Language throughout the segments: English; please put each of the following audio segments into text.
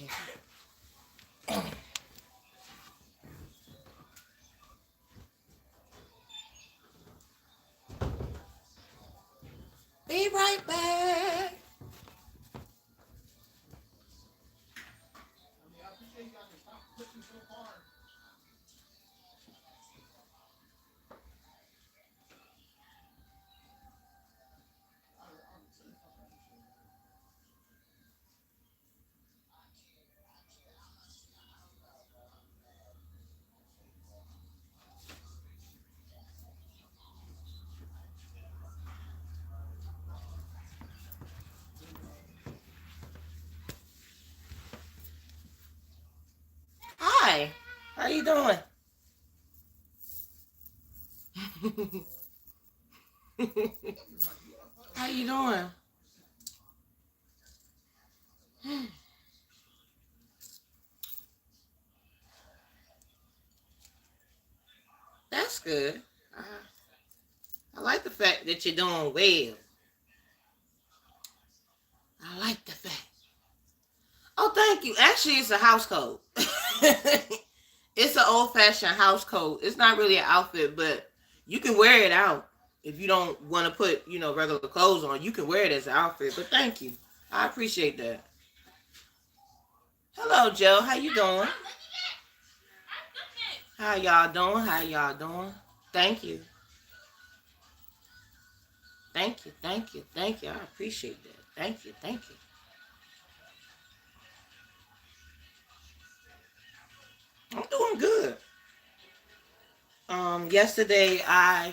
Okay. Be right back. Hi. How you doing? How you doing? That's good. I like the fact that you're doing well. I like the fact. Oh, thank you. Actually, it's a house coat. It's an old fashioned house coat. It's not really an outfit, but you can wear it out if you don't want to put, regular clothes on. You can wear it as an outfit. But thank you. I appreciate that. Hello, Joe. How you doing? How y'all doing? How y'all doing? Thank you. Thank you. Thank you. Thank you. I appreciate that. Thank you. Thank you. I'm doing good. Yesterday I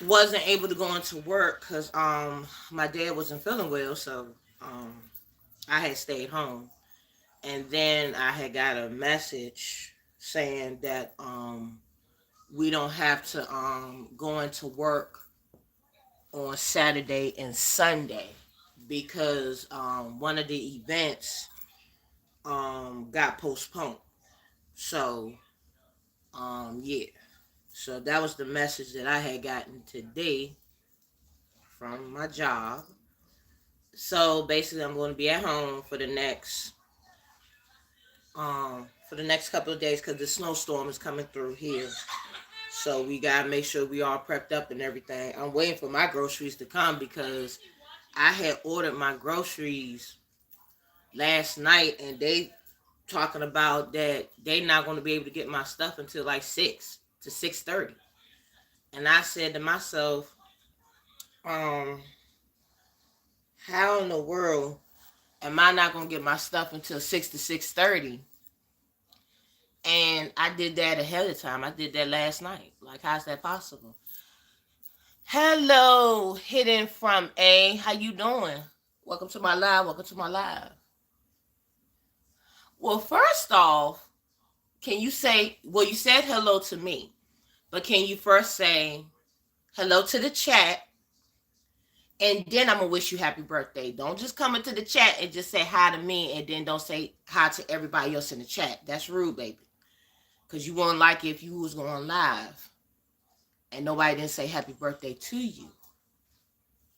wasn't able to go into work because my dad wasn't feeling well, so um I had stayed home. And then I had got a message saying that we don't have to go into work on Saturday and Sunday because one of the events got postponed. So yeah. So that was the message that I had gotten today from my job. So basically I'm going to be at home for the next couple of days because the snowstorm is coming through here. So we gotta make sure we all prepped up and everything. I'm waiting for my groceries to come because I had ordered my groceries last night and they talking about that they not gonna be able to get my stuff until like 6 to 6:30. And I said to myself, um, how in the world am I not gonna get my stuff until 6 to 6:30? And I did that ahead of time. I did that last night. Like, how's that possible? Hello, hidden from A. How you doing? Welcome to my live. Welcome to my live. Well, first off, can you say, well, you said hello to me, but can you first say hello to the chat? And then I'm going to wish you happy birthday. Don't just come into the chat and just say hi to me and then don't say hi to everybody else in the chat. That's rude, baby. Because you wouldn't like it if you was going live and nobody didn't say happy birthday to you,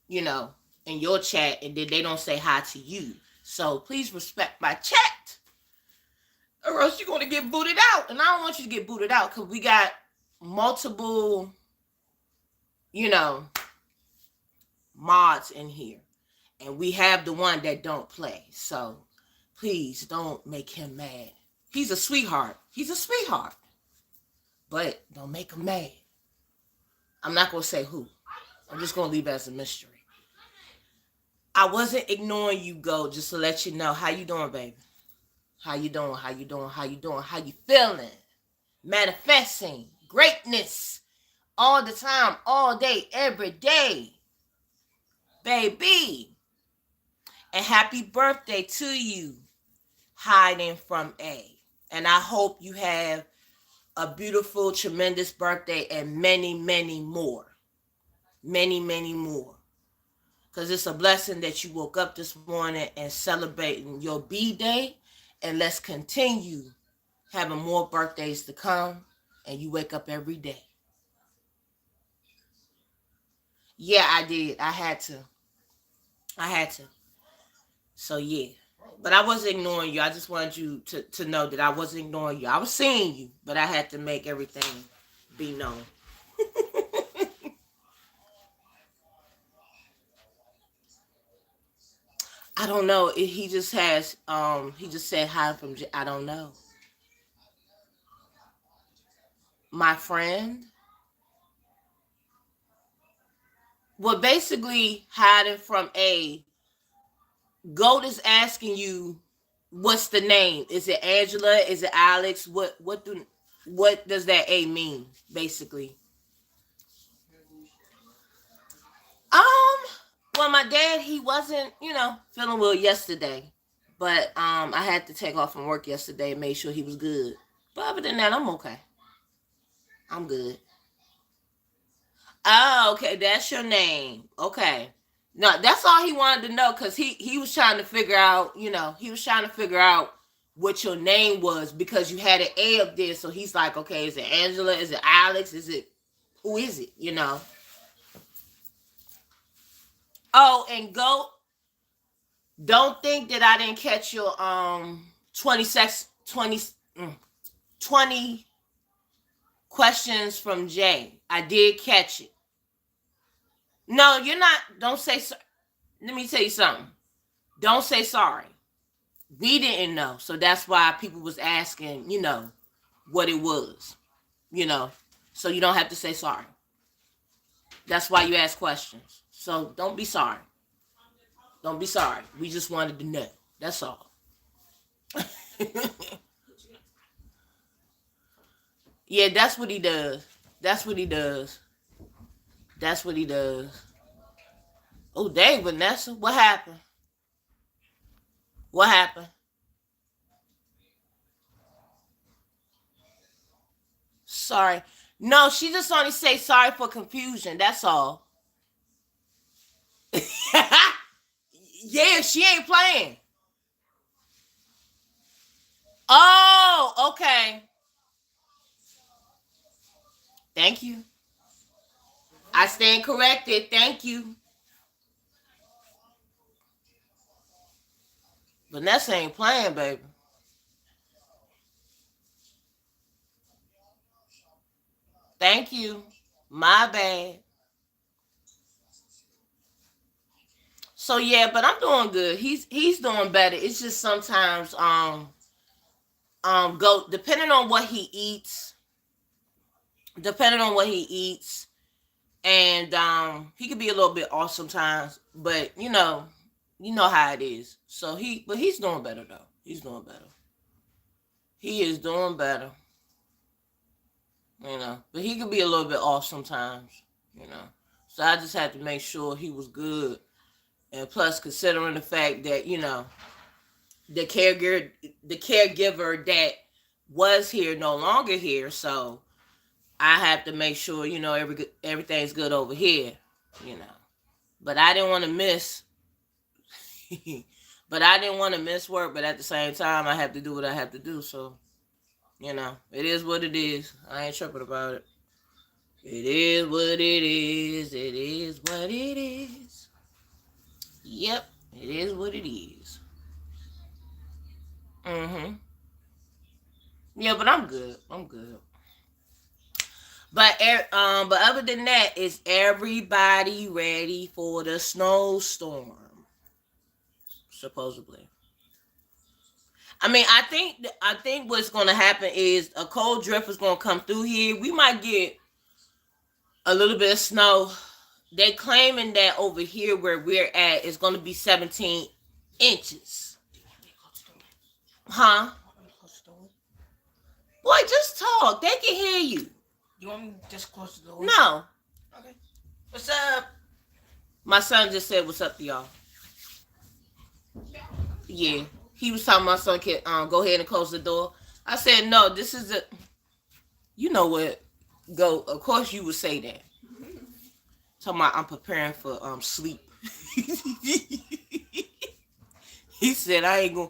you know, in your chat, and then they don't say hi to you. So please respect my chat, or else you're going to get booted out. And I don't want you to get booted out because we got multiple, you know, mods in here. And we have the one that don't play. So please don't make him mad. He's a sweetheart. He's a sweetheart. But don't make him mad. I'm not going to say who. I'm just going to leave it as a mystery. I wasn't ignoring you, Go, just to let you know. How you doing, baby? How you doing? How you doing? How you doing? How you feeling? Manifesting greatness all the time, all day, every day, baby. And happy birthday to you, hiding from A. And I hope you have a beautiful, tremendous birthday and many, many more. Many, many more. Because it's a blessing that you woke up this morning and celebrating your B-Day. And let's continue having more birthdays to come. And you wake up every day. Yeah, I did. I had to. So, yeah. But I wasn't ignoring you. I just wanted you to know that I wasn't ignoring you. I was seeing you, but I had to make everything be known. I don't know. He just has he just said hi from I don't know. My friend. Well, basically hiding from A. Gold is asking you what's the name? Is it Angela? Is it Alex? What does that A mean, basically? Um, well, my dad, he wasn't, feeling well yesterday. But I had to take off from work yesterday and make sure he was good. But other than that, I'm okay. I'm good. Oh, okay, that's your name. Okay. No, that's all he wanted to know because he was trying to figure out, he was trying to figure out what your name was because you had an A up there. So he's like, okay, is it Angela? Is it Alex? Is it who is it? Oh, and go. Don't think that I didn't catch your 20 20 questions from Jay. I did catch it. No, you're not. Don't say. Let me tell you something. Don't say sorry. We didn't know, so that's why people was asking. What it was. You know, so you don't have to say sorry. That's why you ask questions. So don't be sorry. Don't be sorry. We just wanted to know. That's all. Yeah, that's what he does. That's what he does. That's what he does. Oh, dang, Vanessa. What happened? What happened? Sorry. No, she just only say sorry for confusion. That's all. Yeah, she ain't playing. Oh, okay. Thank you. I stand corrected. Thank you. Vanessa ain't playing, baby. Thank you. My bad. So yeah, but I'm doing good. He's doing better. It's just sometimes go depending on what he eats, depending on what he eats, and he could be a little bit off sometimes, but you know how it is. So he's doing better though. He's doing better. He is doing better. But he could be a little bit off sometimes. You know, so I just had to make sure he was good, and plus considering the fact that the caregiver that was here no longer here, so I have to make sure everything's good over here. You know, but I didn't want to miss. But I didn't want to miss work. But at the same time, I have to do what I have to do. So it is what it is. I ain't tripping about it. It is what it is. It is what it is. Yep, it is what it is. Mhm. Yeah, but I'm good. I'm good. But other than that, is everybody ready for the snowstorm? Supposedly. I mean, I think what's going to happen is a cold drift is going to come through here. We might get a little bit of snow. They claiming that over here where we're at is going to be 17 inches. Huh? Boy, just talk. They can hear you. You want me to just close the door? No. Okay. What's up? My son just said what's up to y'all. Yeah. He was talking my son can go ahead and close the door. I said no, this is a you know what? Go of course you would say that. Talking about I'm preparing for sleep. He said I ain't gonna.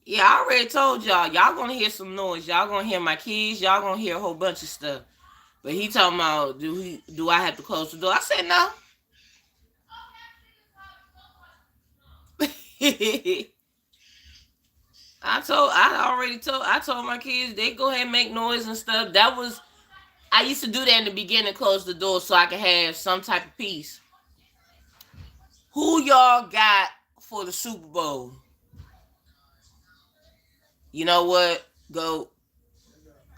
Yeah, I already told y'all. Y'all gonna hear some noise. Y'all gonna hear my kids. Y'all gonna hear a whole bunch of stuff. But he talking about do I have to close the door? I said no. I told my kids they go ahead and make noise and stuff. That was I used to do that in the beginning, close the door so I could have some type of peace. Who y'all got for the Super Bowl? You know what? Go.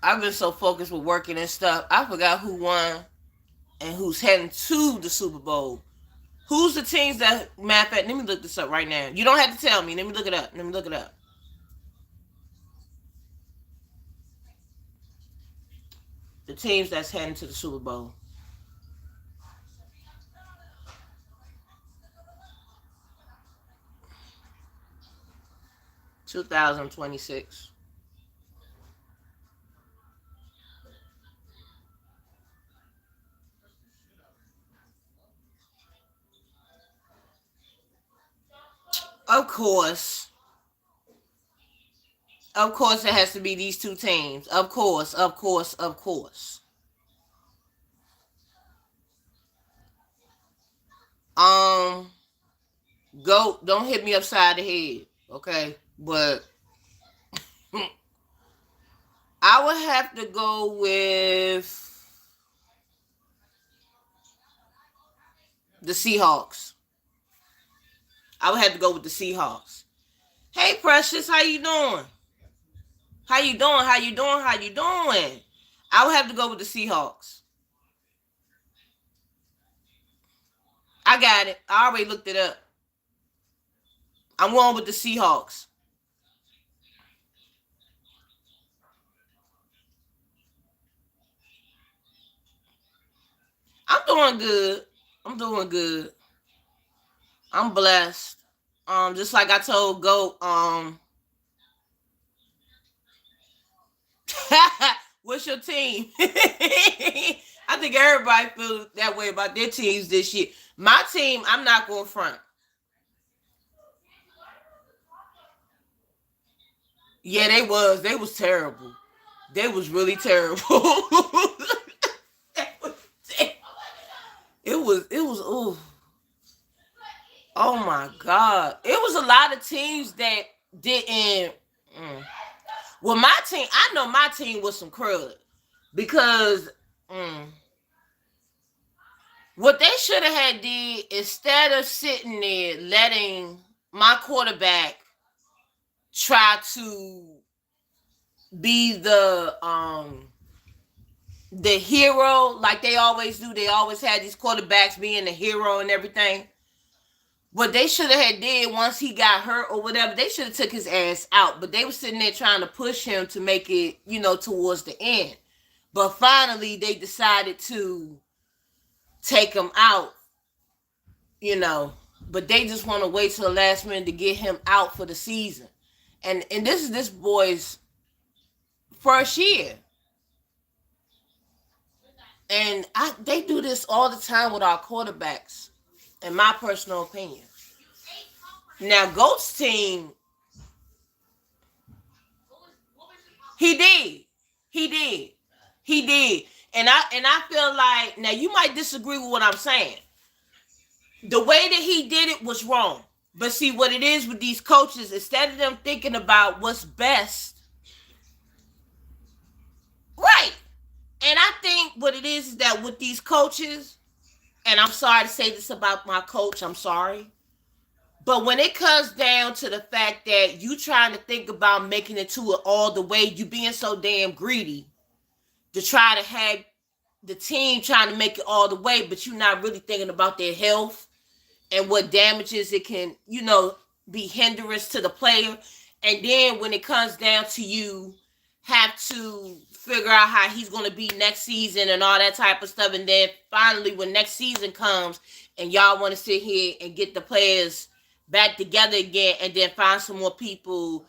I've been so focused with working and stuff, I forgot who won and who's heading to the Super Bowl. Who's the teams that? Matter of fact, let me look this up right now. You don't have to tell me. Let me look it up. Let me look it up. The teams that's heading to the Super Bowl. 2026. Of course. Of course it has to be these two teams. Of course, of course, of course. Um Go don't hit me upside the head, okay? But I would have to go with the Seahawks. I would have to go with the Seahawks. Hey Precious, how you doing? How you doing? How you doing? How you doing? I would have to go with the Seahawks. I got it. I already looked it up. I'm going with the Seahawks. I'm doing good. I'm doing good. I'm blessed. Just like I told Goat, what's your team? I think everybody feels that way about their teams this year. My team, I'm not going front. Yeah, they was. They was terrible. They was really terrible. It was ooh. Oh my god. It was a lot of teams that didn't well my team, I know my team was some crud because what they should have had did instead of sitting there letting my quarterback try to be the hero like they always do. They always had these quarterbacks being the hero and everything. What they should have had did once he got hurt or whatever, they should have took his ass out. But they were sitting there trying to push him to make it, towards the end. But finally, they decided to take him out, you know. But they just want to wait till the last minute to get him out for the season. And this is this boy's first year. And they do this all the time with our quarterbacks, in my personal opinion. Now, Goat's team, he did. He did. He did. And I feel like, now you might disagree with what I'm saying. The way that he did it was wrong. But see what it is with these coaches, instead of them thinking about what's best, right. And I think what it is that with these coaches, and I'm sorry to say this about my coach, I'm sorry. But when it comes down to the fact that you trying to think about making it to it all the way, you being so damn greedy to try to have the team trying to make it all the way, but you're not really thinking about their health and what damages it can, be hindrance to the player. And then when it comes down to you have to figure out how he's going to be next season and all that type of stuff. And then finally, when next season comes and y'all want to sit here and get the players back together again and then find some more people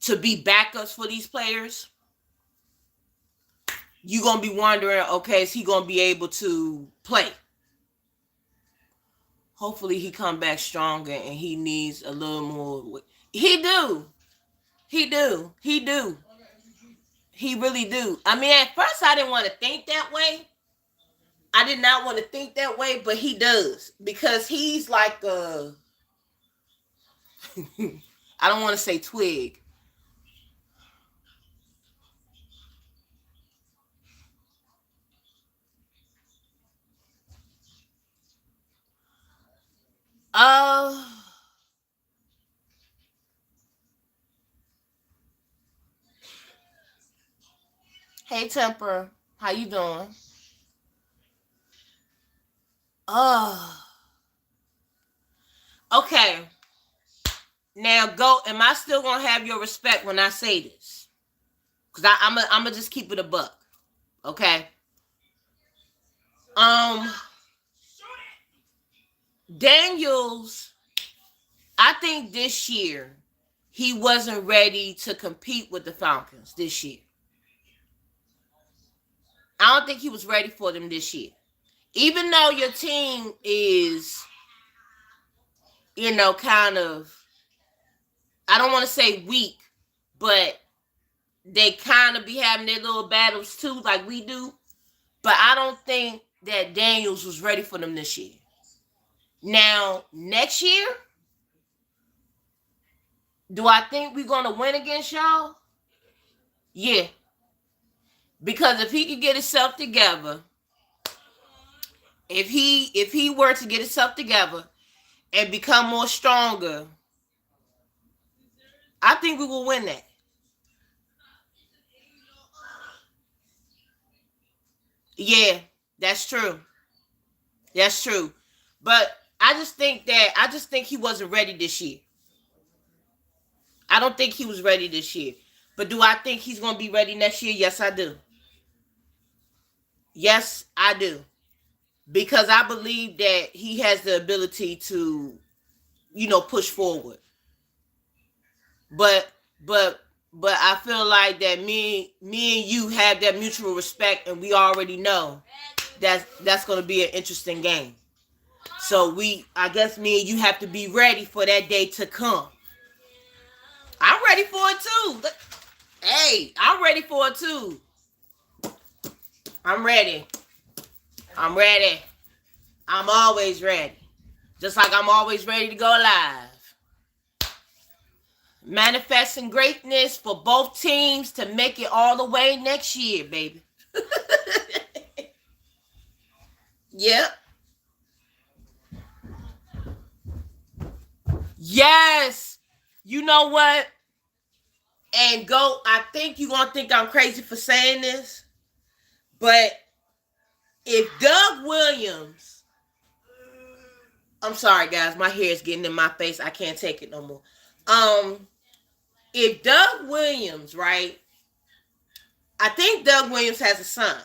to be backups for these players, you're going to be wondering, okay, is he going to be able to play? Hopefully he come back stronger and he needs a little more. He do. He do. He do. He really do. I mean, at first I didn't want to think that way. I did not want to think that way, but he does. Because he's like I don't want to say twig. Uh, hey Temper, how you doing? Uh, okay. Now go. Am I still gonna have your respect when I say this? Cause I'm gonna just keep it a buck. Okay. Um, Daniels. I think this year he wasn't ready to compete with the Falcons this year. I don't think he was ready for them this year. Even though your team is, kind of, I don't want to say weak, but they kind of be having their little battles too, like we do. But I don't think that Daniels was ready for them this year. Now, next year, do I think we're going to win against y'all? Yeah. Because if he could get himself together, if he were to get himself together and become more stronger, I think we will win that. Yeah, that's true. That's true. But I just think he wasn't ready this year. I don't think he was ready this year. But do I think he's going to be ready next year? Yes, I do. Yes, I do. Because I believe that he has the ability to, push forward. But but but I feel like that me and you have that mutual respect, and we already know that's going to be an interesting game. So I guess me and you have to be ready for that day to come. I'm ready for it too. Hey, I'm ready for it too. I'm ready. I'm ready. I'm always ready. Just like I'm always ready to go live. Manifesting greatness for both teams to make it all the way next year, baby. Yep. Yes. You know what? And go, I think you're going to think I'm crazy for saying this, but if Doug Williams, I'm sorry guys, my hair is getting in my face. I can't take it no more. If Doug Williams, right? I think Doug Williams has a son,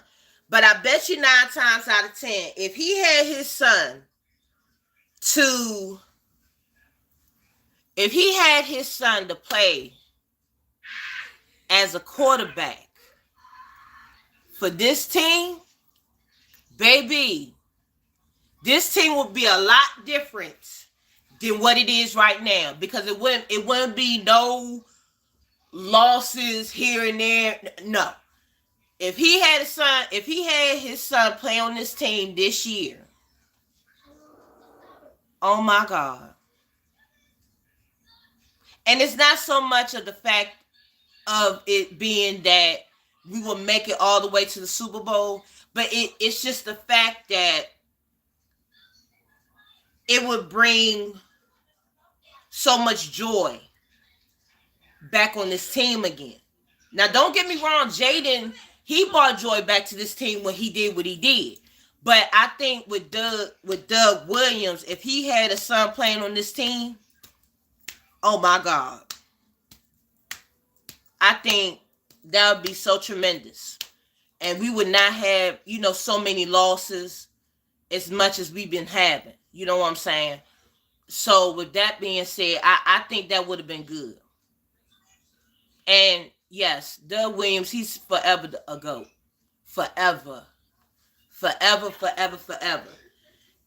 but I bet you 9 times out of 10, if he had his son to, if he had his son to play as a quarterback for this team, baby, this team would be a lot different than what it is right now, because it wouldn't be no losses here and there. No. If he had his son play on this team this year, oh my God. And it's not so much of the fact of it being that we will make it all the way to the Super Bowl, but it's just the fact that it would bring so much joy back on this team again. Now, don't get me wrong, Jaden, he brought joy back to this team when he did what he did. But I think with Doug Williams, if he had a son playing on this team, oh my God, I think that would be so tremendous. And we would not have, so many losses as much as we've been having. You know what I'm saying? So with that being said, I think that would have been good. And yes, Doug Williams, he's forever a GOAT. Forever. Forever, forever, forever.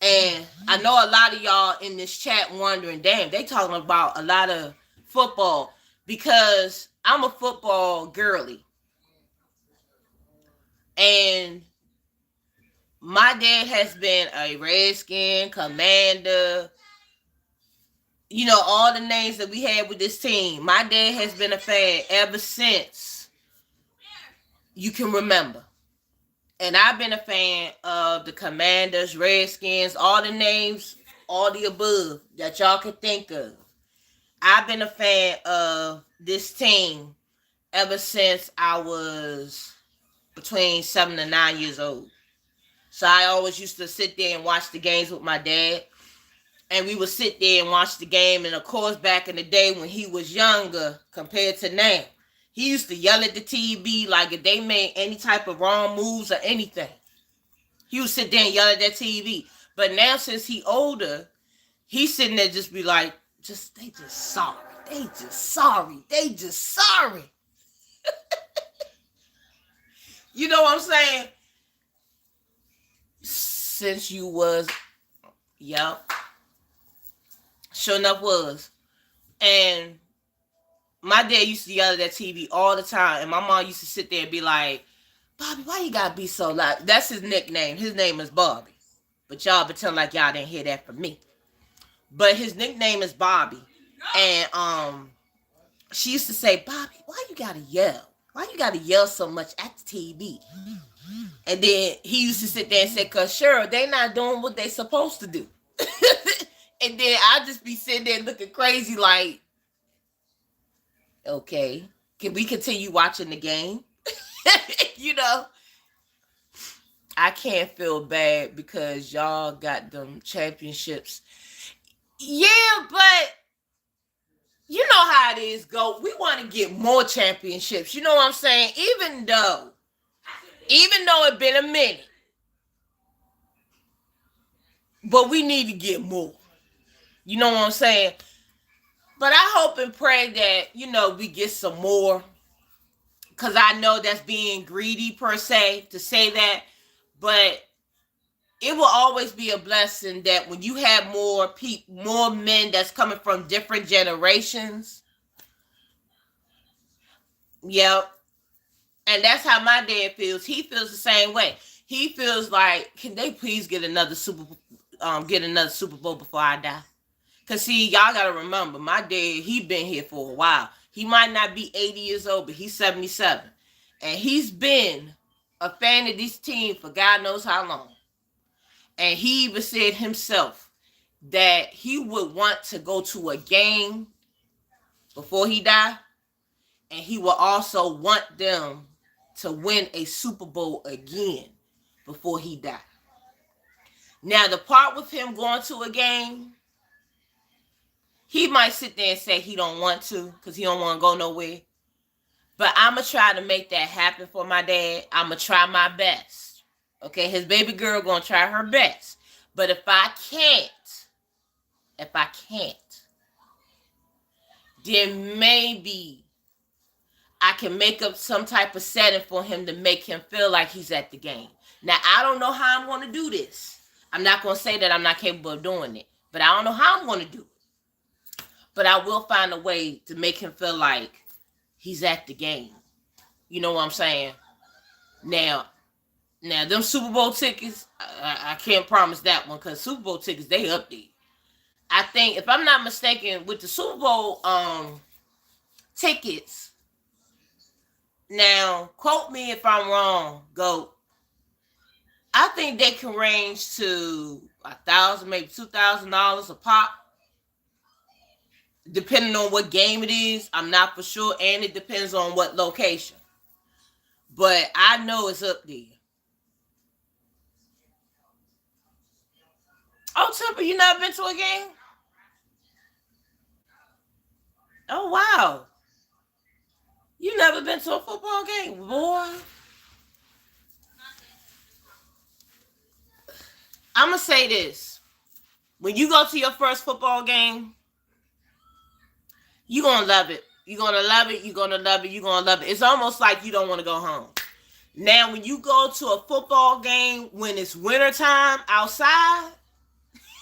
And I know a lot of y'all in this chat wondering, damn, they talking about a lot of football, because I'm a football girly. And my dad has been a Redskin, Commander, all the names that we had with this team. My dad has been a fan ever since you can remember. And I've been a fan of the Commanders, Redskins, all the names, all the above that y'all can think of. I've been a fan of this team ever since I was between 7 and 9 years old. So I always used to sit there and watch the games with my dad. And we would sit there and watch the game. And of course, back in the day when he was younger compared to now, he used to yell at the TV like if they made any type of wrong moves or anything. He would sit there and yell at that TV. But now since he older, he's sitting there just be like, they just sorry. They just sorry. They just sorry. You know what I'm saying? Since you was, yep. Sure enough was. And my dad used to yell at that TV all the time. And my mom used to sit there and be like, Bobby, why you gotta be so loud? That's his nickname. His name is Bobby. But y'all pretend like y'all didn't hear that from me. But his nickname is Bobby. And she used to say, Bobby, why you gotta yell? Why you gotta yell so much at the TV? And then he used to sit there and say, cause sure, they not doing what they supposed to do. And then I'd just be sitting there looking crazy like, okay, can we continue watching the game? I can't feel bad because y'all got them championships. Yeah, but you know how it is, go. We want to get more championships. You know what I'm saying? Even though it's been a minute. But we need to get more. You know what I'm saying? But I hope and pray that, we get some more. Because I know that's being greedy per se to say that. But it will always be a blessing that when you have more men that's coming from different generations. Yep. And that's how my dad feels. He feels the same way. He feels like, can they please get another Super Bowl before I die? Cause see, y'all gotta remember, my dad, he been here for a while. He might not be 80 years old, but he's 77. And he's been a fan of this team for God knows how long. And he even said himself that he would want to go to a game before he died. And he will also want them to win a Super Bowl again before he died. Now, the part with him going to a game, he might sit there and say he don't want to because he don't want to go nowhere. But I'm going to try to make that happen for my dad. I'm going to try my best. Okay, his baby girl going to try her best. But if I can't, then maybe I can make up some type of setting for him to make him feel like he's at the game. Now, I don't know how I'm going to do this. I'm not going to say that I'm not capable of doing it. But I don't know how I'm going to do it. But I will find a way to make him feel like he's at the game. You know what I'm saying? Now, them Super Bowl tickets, I can't promise that one because Super Bowl tickets, they up there. I think, if I'm not mistaken, with the Super Bowl tickets, now, quote me if I'm wrong, GOAT, I think they can range to $1,000, maybe $2,000 a pop. Depending on what game it is, I'm not for sure, and it depends on what location. But I know it's up there. Oh, Temple, you never been to a game? Oh, wow. You never been to a football game, boy? I'm going to say this. When you go to your first football game, you're going to love it. You're going to love it. You're going to love it. You're going to love it. It's almost like you don't want to go home. Now, when you go to a football game when it's wintertime outside,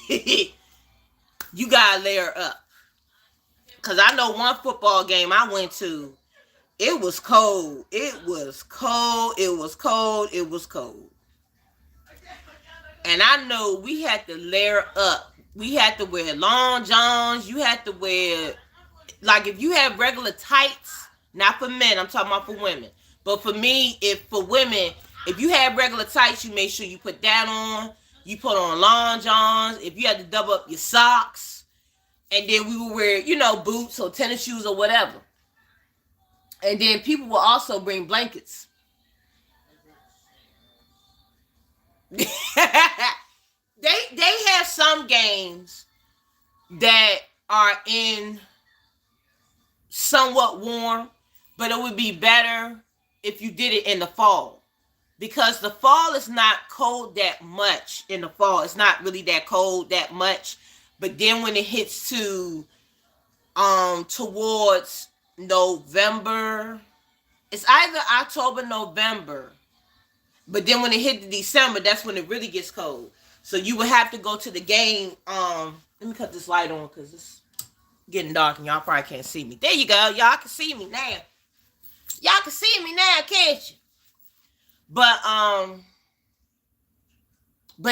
you got to layer up. Because I know one football game I went to, it was cold. It was cold. It was cold. It was cold. And I know we had to layer up we had to wear long johns. You had to wear, like, if you have regular tights, not for men, I'm talking about for women. But for me, if for women, if you have regular tights, you make sure you put that on. You put on long johns. If you had to double up your socks, and then we would wear, boots or tennis shoes or whatever. And then people will also bring blankets. they have some games that are in somewhat warm, but it would be better if you did it in the fall, because the fall is not cold that much. In the fall, it's not really that cold that much, but then when it hits to towards November, it's either October, November, but then when it hit to December, that's when it really gets cold. So you would have to go to the game. Let me cut this light on because it's getting dark and y'all probably can't see me. There you go. Y'all can see me now. Y'all can see me now, can't you? But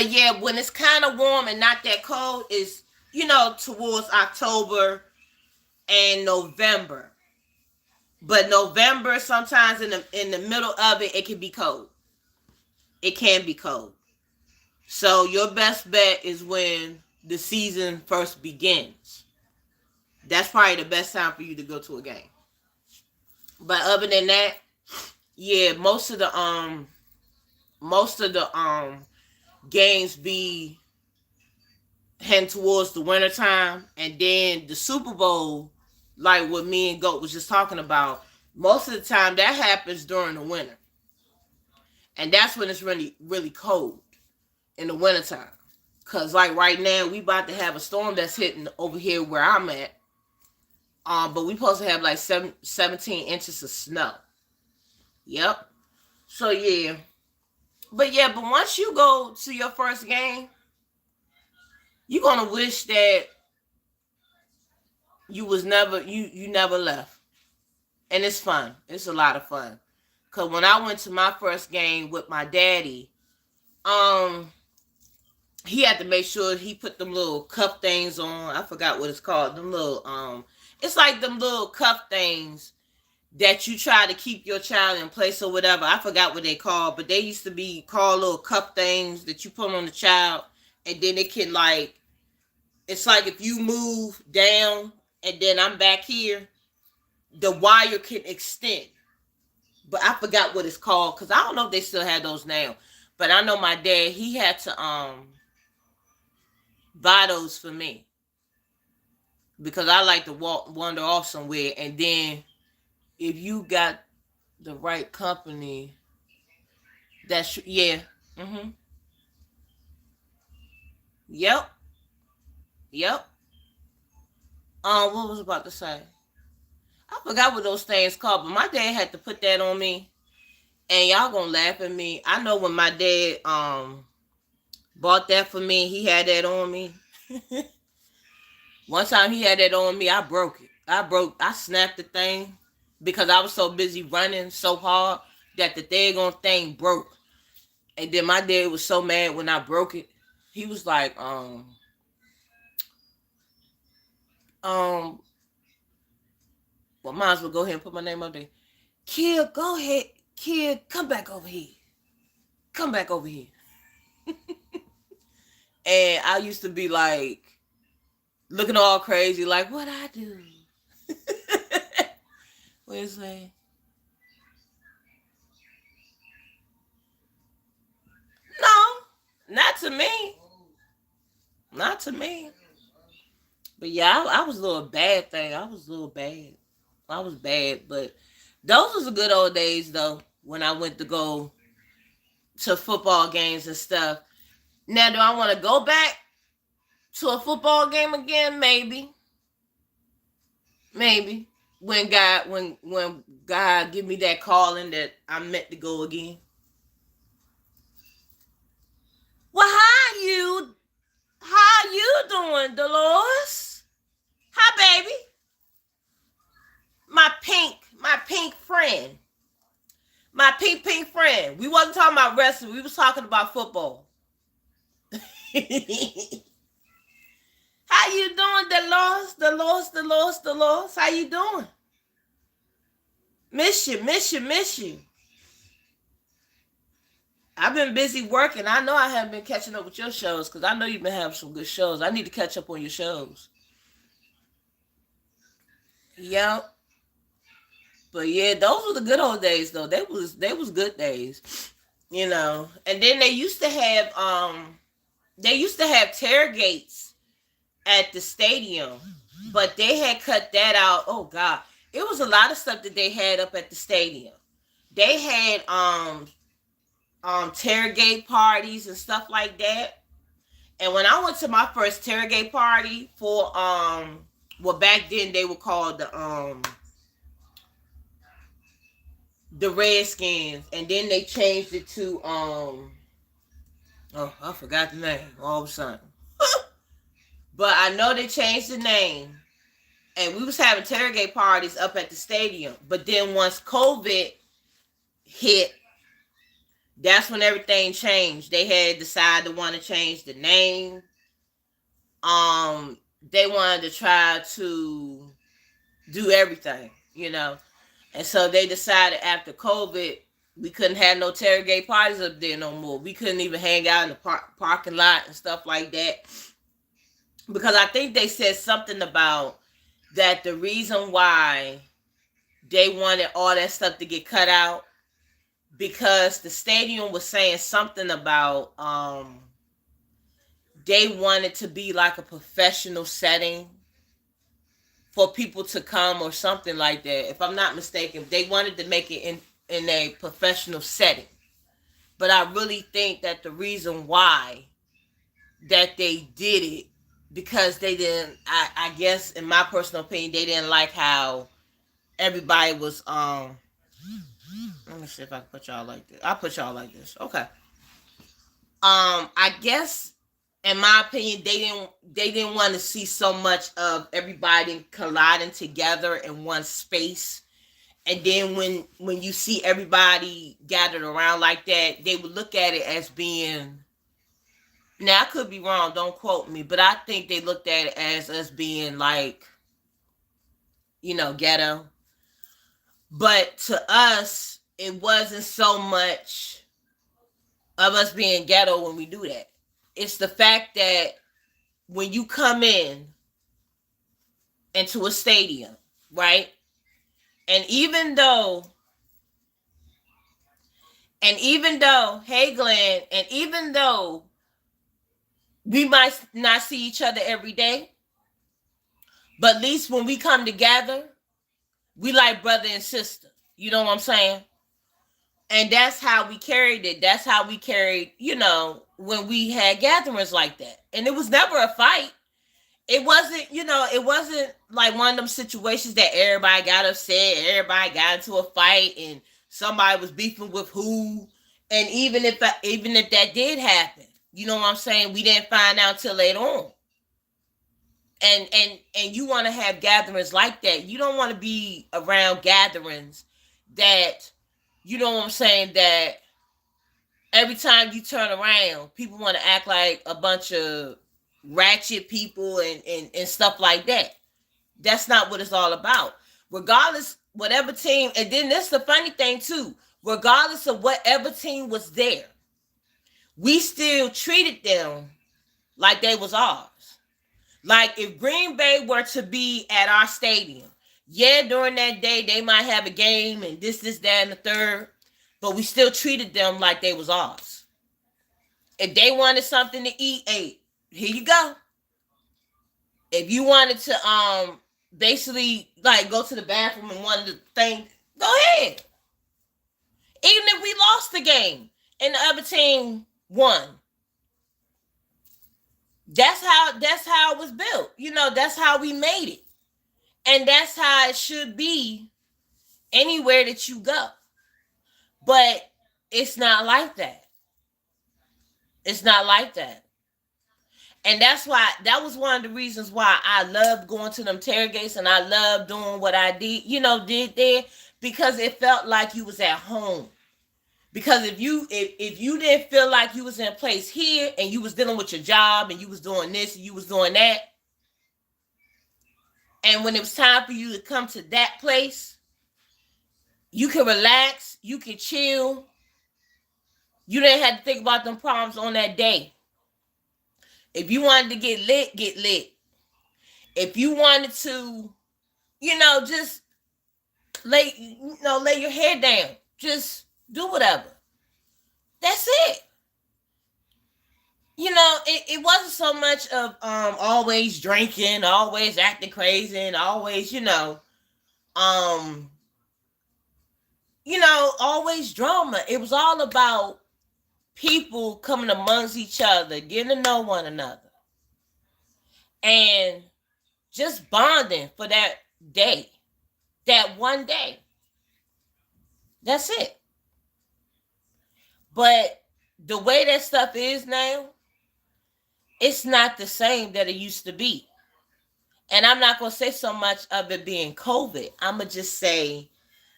yeah, when it's kind of warm and not that cold, is towards October and November. But November, sometimes in the middle of it, it can be cold. It can be cold. So your best bet is when the season first begins. That's probably the best time for you to go to a game. But other than that, yeah, most of the games be heading towards the winter time, and then the Super Bowl, like what me and Goat was just talking about, most of the time that happens during the winter. And that's when it's really, really cold in the wintertime. Cause like right now we about to have a storm that's hitting over here where I'm at. But we supposed to have like 17 inches of snow. Yep. So yeah. But once you go to your first game, you're gonna wish that you never left. And it's fun. It's a lot of fun. Cause when I went to my first game with my daddy, um, he had to make sure he put them little cuff things on. I forgot what it's called. Them little it's like them little cuff things that you try to keep your child in place or whatever. I forgot what they called, but they used to be called little cuff things that you put on the child, and then it can, like, it's like if you move down and then I'm back here, the wire can extend. But I forgot what it's called because I don't know if they still have those now. But I know my dad, he had to buy those for me because I like to wander off somewhere, and then if you got the right company, that's yeah, yep, yep. What was I about to say? I forgot what those things called, but my dad had to put that on me, and y'all gonna laugh at me. I know when my dad bought that for me, he had that on me. One time he had that on me, I broke it. I snapped the thing because I was so busy running so hard that the daggone thing broke. And then my dad was so mad when I broke it. He was like, um, well, might as well go ahead and put my name up there. Kid, go ahead. Kid, come back over here. Come back over here. And I used to be like, looking all crazy, like, what I do? Where's that? No, not to me. Not to me. But yeah, I was a little bad thing. I was a little bad. I was bad, but those was the good old days though. When I went to go to football games and stuff. Now, do I want to go back to a football game again? Maybe, maybe when God give me that calling that I'm meant to go again. Well, how you doing, Dolores? Hi, baby. My pink friend. My pink friend. We wasn't talking about wrestling. We was talking about football. How you doing, the lost? How you doing? Miss you. I've been busy working. I know I haven't been catching up with your shows because I know you've been having some good shows. I need to catch up on your shows. Yep. But yeah, those were the good old days though. They was good days. And then they used to have tailgates at the stadium, but they had cut that out. Oh God. It was a lot of stuff that they had up at the stadium. They had tailgate parties and stuff like that. And when I went to my first tailgate party for well, back then they were called the Redskins, and then they changed it to oh, I forgot the name all of a sudden. But I know they changed the name, and we was having tailgate parties up at the stadium. But then once COVID hit, that's when everything changed. They had decided to want to change the name. They wanted to try to do everything. And so they decided after COVID, we couldn't have no tailgate parties up there no more. We couldn't even hang out in the parking lot and stuff like that. Because I think they said something about that the reason why they wanted all that stuff to get cut out, because the stadium was saying something about they wanted to be like a professional setting for people to come or something like that. If I'm not mistaken, they wanted to make it in a professional setting. But I really think that the reason why that they did it, because they didn't, I guess in my personal opinion, they didn't like how everybody was let me see if I can put y'all like this. I'll put y'all like this. Okay. I guess in my opinion, they didn't want to see so much of everybody colliding together in one space. And then when you see everybody gathered around like that, they would look at it as being, now I could be wrong, don't quote me, but I think they looked at it as us being like, ghetto. But to us, it wasn't so much of us being ghetto when we do that. It's the fact that when you come into a stadium, right? And hey Glenn, and even though we might not see each other every day, but at least when we come together, we like brother and sister. You know what I'm saying? And that's how we carried it. That's how we carried, when we had gatherings like that. And it was never a fight. It wasn't like one of them situations that everybody got upset, everybody got into a fight, and somebody was beefing with who. And even if that did happen, you know what I'm saying, we didn't find out till later on. And you want to have gatherings like that. You don't want to be around gatherings that, you know what I'm saying, that every time you turn around, people want to act like a bunch of ratchet people and stuff like that. That's not what it's all about. Regardless, whatever team, and then this is the funny thing too, regardless of whatever team was there, we still treated them like they was ours. Like if Green Bay were to be at our stadium, yeah, during that day they might have a game and this, that, and the third, but we still treated them like they was ours. If they wanted something to eat, hey, here you go. If you wanted to basically like go to the bathroom and wanted to think, go ahead. Even if we lost the game and the other team won. That's how it was built. That's how we made it. And that's how it should be anywhere that you go. But it's not like that. It's not like that. And that was one of the reasons why I loved going to them tailgates and I loved doing what I did there, because it felt like you was at home. Because if you didn't feel like you was in a place here and you was dealing with your job and you was doing this and you was doing that, And when it was time for you to come to that place, you can relax, you can chill. You didn't have to think about them problems on that day. If you wanted to get lit, get lit. If you wanted to, just lay your head down. Just do whatever. That's it. It wasn't so much of always drinking, always acting crazy, and always, um, always drama. It was all about people coming amongst each other, getting to know one another, and just bonding for that day, that one day. That's it. But the way that stuff is now, it's not the same that it used to be. And I'm not going to say so much of it being COVID. I'm going to just say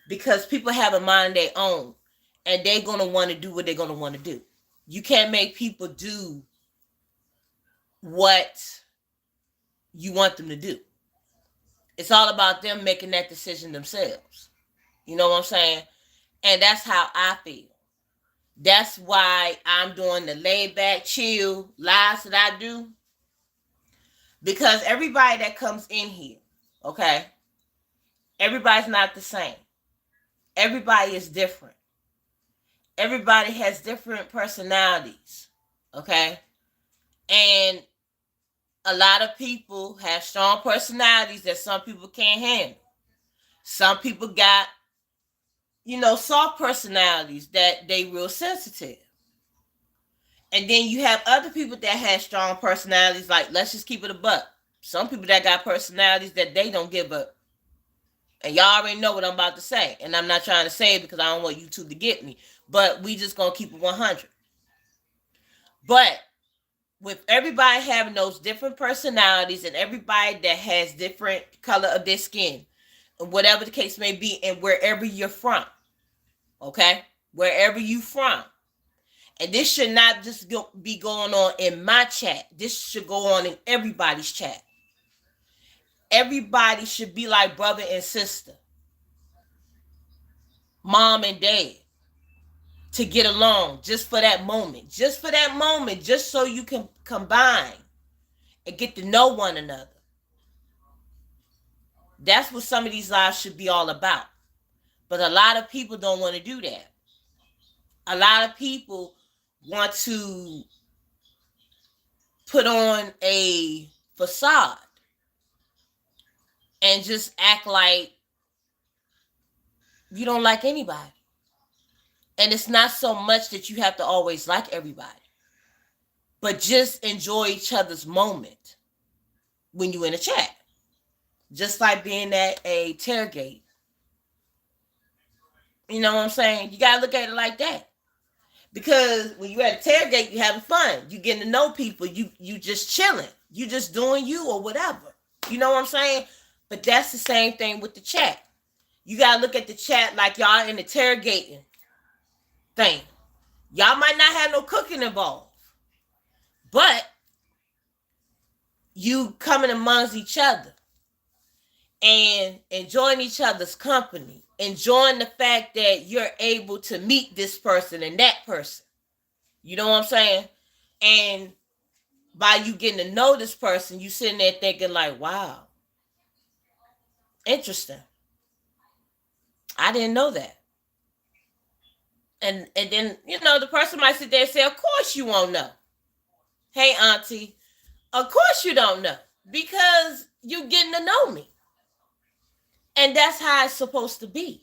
because people have a mind of their own and they're going to want to do what they're going to want to do. You can't make people do what you want them to do. It's all about them making that decision themselves. You know what I'm saying? And that's how I feel. That's why I'm doing the laid back, chill lives that I do. Because everybody that comes in here, okay, everybody's not the same. Everybody is different. Everybody has different personalities, okay? And a lot of people have strong personalities that some people can't handle. Some people got, soft personalities that they real sensitive. And then you have other people that have strong personalities, like, let's just keep it a buck. Some people that got personalities that they don't give up. And y'all already know what I'm about to say. And I'm not trying to say it because I don't want you two to get me. But we just going to keep it 100. But with everybody having those different personalities and everybody that has different color of their skin, whatever the case may be, and wherever you're from, okay? Wherever you from. And this should not just be going on in my chat. This should go on in everybody's chat. Everybody should be like brother and sister, mom and dad, to get along just for that moment. Just for that moment, just so you can combine and get to know one another. That's what some of these lives should be all about. But a lot of people don't want to do that. A lot of people want to put on a facade and just act like you don't like anybody. And it's not so much that you have to always like everybody, but just enjoy each other's moment when you're in a chat. Just like being at a tailgate. You know what I'm saying? You got to look at it like that. Because when you're at a tailgate, you're having fun. You getting to know people. You just chilling. You just doing you or whatever. You know what I'm saying? But that's the same thing with the chat. You got to look at the chat like y'all in the tailgating thing. Y'all might not have no cooking involved. But you coming amongst each other and enjoying each other's company. Enjoying the fact that you're able to meet this person and that person. You know what I'm saying? And by you getting to know this person, you sitting there thinking like, wow, interesting. I didn't know that. And then, the person might sit there and say, of course you won't know. Hey, auntie, of course you don't know. Because you're getting to know me. And that's how it's supposed to be.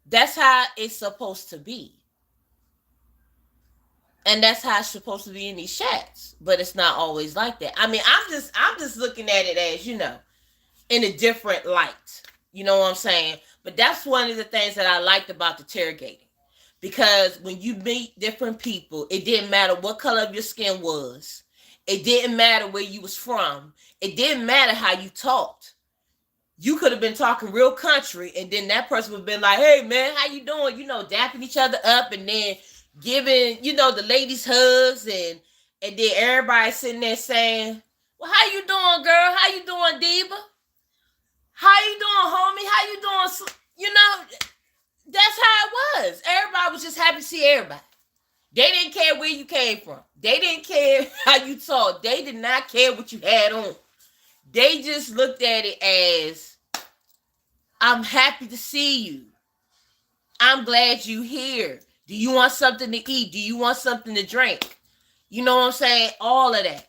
That's how it's supposed to be. And that's how it's supposed to be in these chats. But it's not always like that. I mean, I'm just looking at it as, in a different light. You know what I'm saying? But that's one of the things that I liked about the tailgating. Because when you meet different people, it didn't matter what color of your skin was. It didn't matter where you was from. It didn't matter how you talked. You could have been talking real country, and then that person would have been like, hey, man, how you doing? Dapping each other up, and then giving, the ladies hugs, and then everybody sitting there saying, well, how you doing, girl? How you doing, Diva? How you doing, homie? How you doing? You know, that's how it was. Everybody was just happy to see everybody. They didn't care where you came from. They didn't care how you talked. They did not care what you had on. They just looked at it as, I'm happy to see you. I'm glad you here. Do you want something to eat? Do you want something to drink? You know what I'm saying? All of that.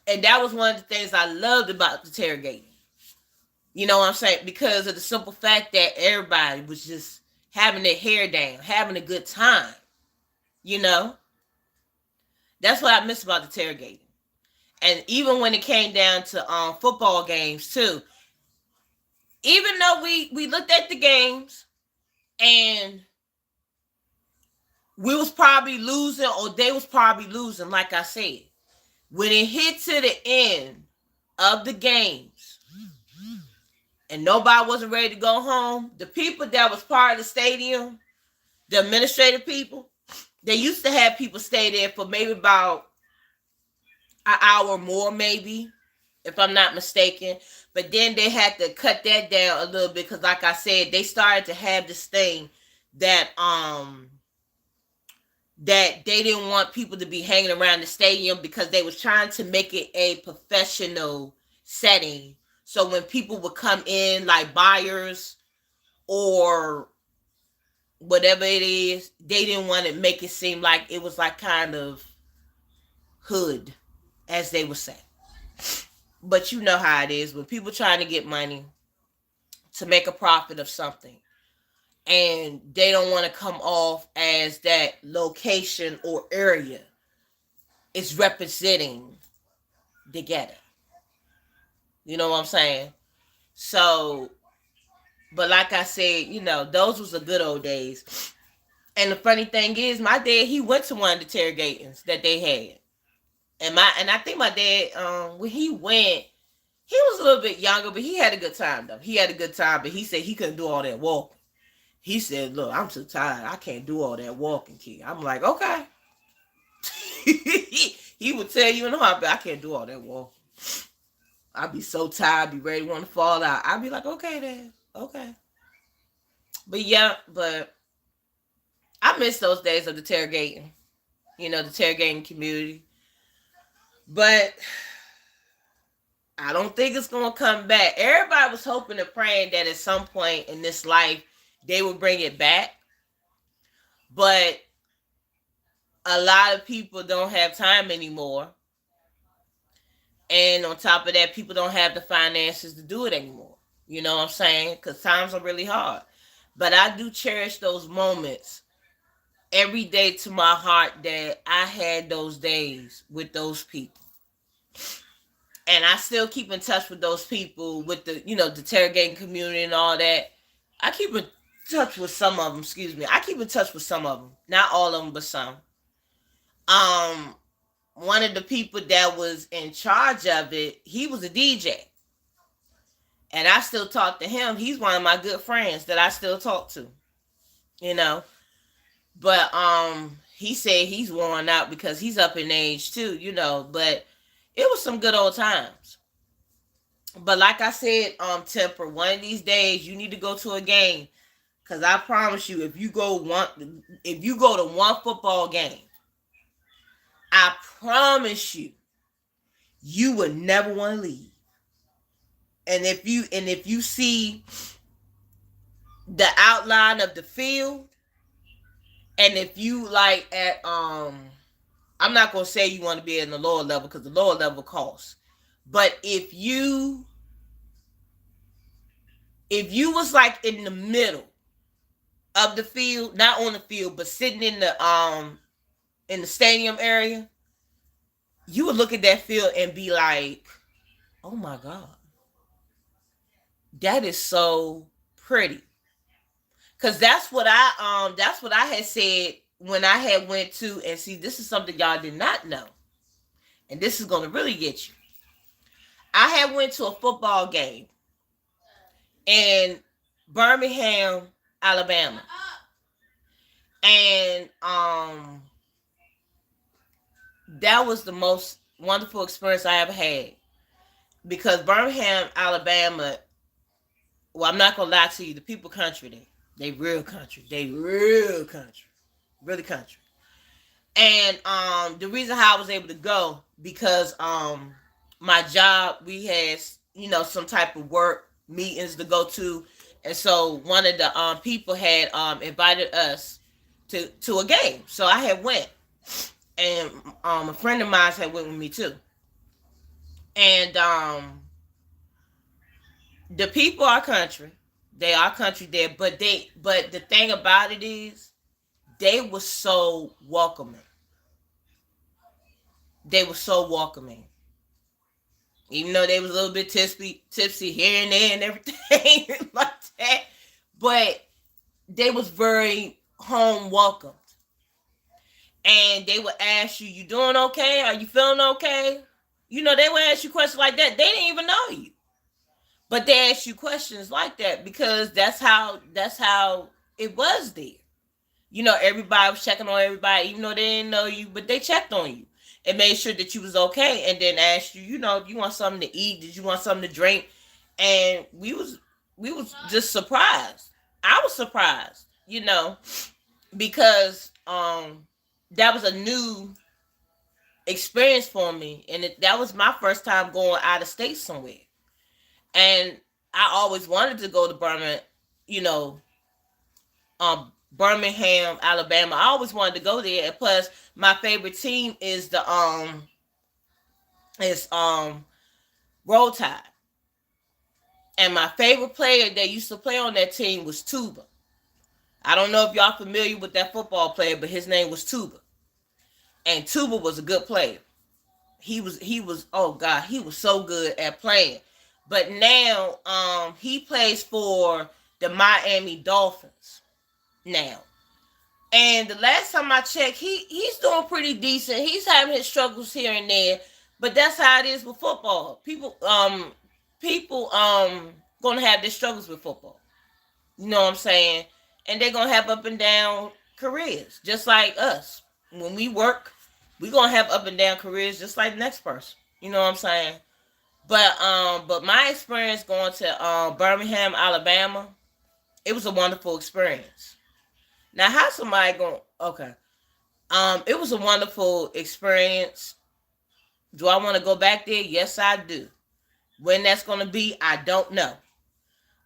And that was one of the things I loved about the tailgating. You know what I'm saying? Because of the simple fact that everybody was just having their hair down, having a good time. You know? That's what I miss about the tailgating. And even when it came down to football games too, even though we looked at the games and we was probably losing or they was probably losing, like I said, when it hit to the end of the games and nobody wasn't ready to go home, the people that was part of the stadium, the administrative people, they used to have people stay there for maybe about an hour more, maybe, if I'm not mistaken. But then they had to cut that down a little bit because, like I said, they started to have this thing that that they didn't want people to be hanging around the stadium because they was trying to make it a professional setting. So when people would come in, like buyers or whatever it is, they didn't want to make it seem like it was like kind of hood, as they would say. But you know how it is when people trying to get money to make a profit of something and they don't want to come off as that location or area is representing the ghetto. You know what I'm saying? So, but like I said, you know, those was the good old days. And the funny thing is, my dad, he went to one of the tailgatings that they had. And I think my dad, when he went, he was a little bit younger, but he had a good time though. He had a good time, but he said he couldn't do all that walking. He said, "Look, I'm too tired. I can't do all that walking, kid." I'm like, "Okay." He would tell you in a heartbeat, "I can't do all that walking. I'd be so tired, be ready to want to fall out." I'd be like, "Okay, then, okay." But yeah, but I miss those days of the tailgating. You know, the tailgating community. But I don't think it's gonna come back. Everybody was hoping and praying that at some point in this life they would bring it back. But a lot of people don't have time anymore. And on top of that, people don't have the finances to do it anymore. You know what I'm saying? Because times are really hard. But I do cherish those moments every day to my heart that I had those days with those people. And I still keep in touch with those people with the, you know, the tailgating community and all that. I keep in touch with some of them, excuse me. I keep in touch with some of them. Not all of them, but some. Um, One of the people that was in charge of it, he was a DJ. And I still talk to him. He's one of my good friends that I still talk to. You know. But he said he's worn out because he's up in age too, you know. But it was some good old times. But like I said, Temper, one of these days you need to go to a game. Cause I promise you, if you go to one football game, I promise you, you would never want to leave. And if you see the outline of the field, and if you like at I'm not gonna say you want to be in the lower level because the lower level costs. But if you was like in the middle of the field, not on the field, but sitting in the stadium area, you would look at that field and be like, "Oh my God, that is so pretty." Cause that's what I had said when I had went to, and see, this is something y'all did not know, and this is gonna really get you. I had went to a football game in Birmingham, Alabama, and that was the most wonderful experience I ever had because Birmingham, Alabama well, I'm not gonna lie to you. The people country, they real country. They real country, really country. And the reason how I was able to go because my job we had some type of work meetings to go to, and so one of the people had invited us to a game, so I had went, and a friend of mine had went with me too, and the people are country, they are country there, but the thing about it is they were so welcoming, they were so welcoming. Even though they was a little bit tipsy here and there and everything like that, but they was very home welcomed. And they would ask you, "You doing okay? Are you feeling okay?" They would ask you questions like that. They didn't even know you, but they asked you questions like that because that's how it was there. Everybody was checking on everybody, even though they didn't know you, but they checked on you and made sure that you was okay, and then asked you, if you want something to eat, did you want something to drink, and we was just surprised. I was surprised, because that was a new experience for me, and that was my first time going out of state somewhere, and I always wanted to go to Birmingham, you know, Birmingham, Alabama. I always wanted to go there. And plus, my favorite team is the is Roll Tide, and my favorite player that used to play on that team was Tuba. I don't know if y'all familiar with that football player, but his name was Tuba, and Tuba was a good player. He was oh god, he was so good at playing. But now he plays for the Miami Dolphins now. And the last time I checked, he's doing pretty decent. He's having his struggles here and there, but that's how it is with football. People gonna have their struggles with football. You know what I'm saying? And they're gonna have up and down careers, just like us. When we work, we gonna have up and down careers, just like the next person. You know what I'm saying? But my experience going to Birmingham, Alabama, it was a wonderful experience. Now, how somebody going? Okay, it was a wonderful experience. Do I want to go back there? Yes, I do. When that's going to be, I don't know.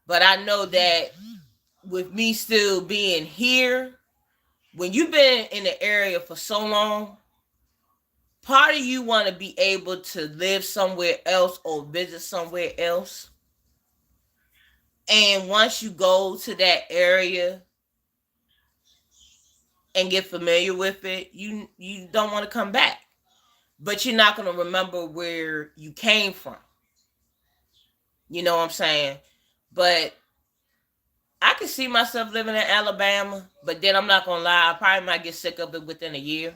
But I know that with me still being here, when you've been in the area for so long, part of you want to be able to live somewhere else or visit somewhere else. And once you go to that area and get familiar with it, you don't want to come back. But you're not going to remember where you came from. You know what I'm saying? But I can see myself living in Alabama, but then I'm not gonna lie, I probably might get sick of it within a year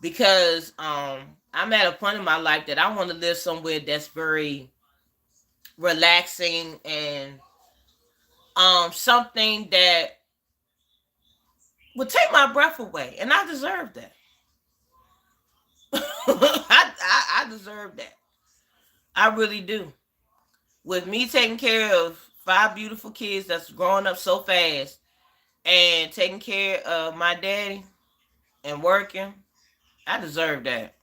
because I'm at a point in my life that I want to live somewhere that's very relaxing and something that would take my breath away, and I deserve that. I deserve that. I really do. With me taking care of five beautiful kids that's growing up so fast and taking care of my daddy and working, I deserve that.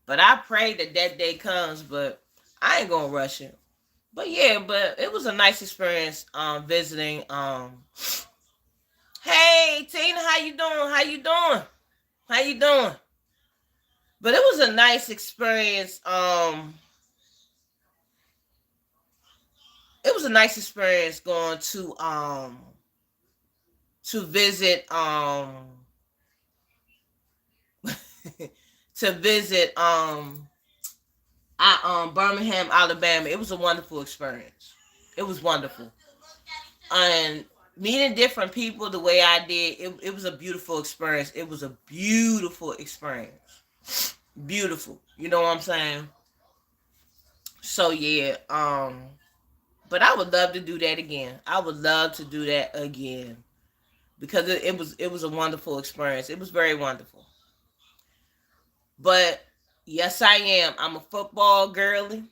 But I pray that that day comes, but I ain't gonna rush it. But yeah, but it was a nice experience visiting. Hey Tina, how you doing? How you doing? How you doing? But it was a nice experience. It was a nice experience going to visit to visit Birmingham, Alabama. It was a wonderful experience. It was wonderful. And meeting different people the way I did, it was a beautiful experience. It was a beautiful experience. Beautiful. You know what I'm saying? So yeah, but I would love to do that again. I would love to do that again because it was a wonderful experience. It was very wonderful. But yes, I am. I'm a football girly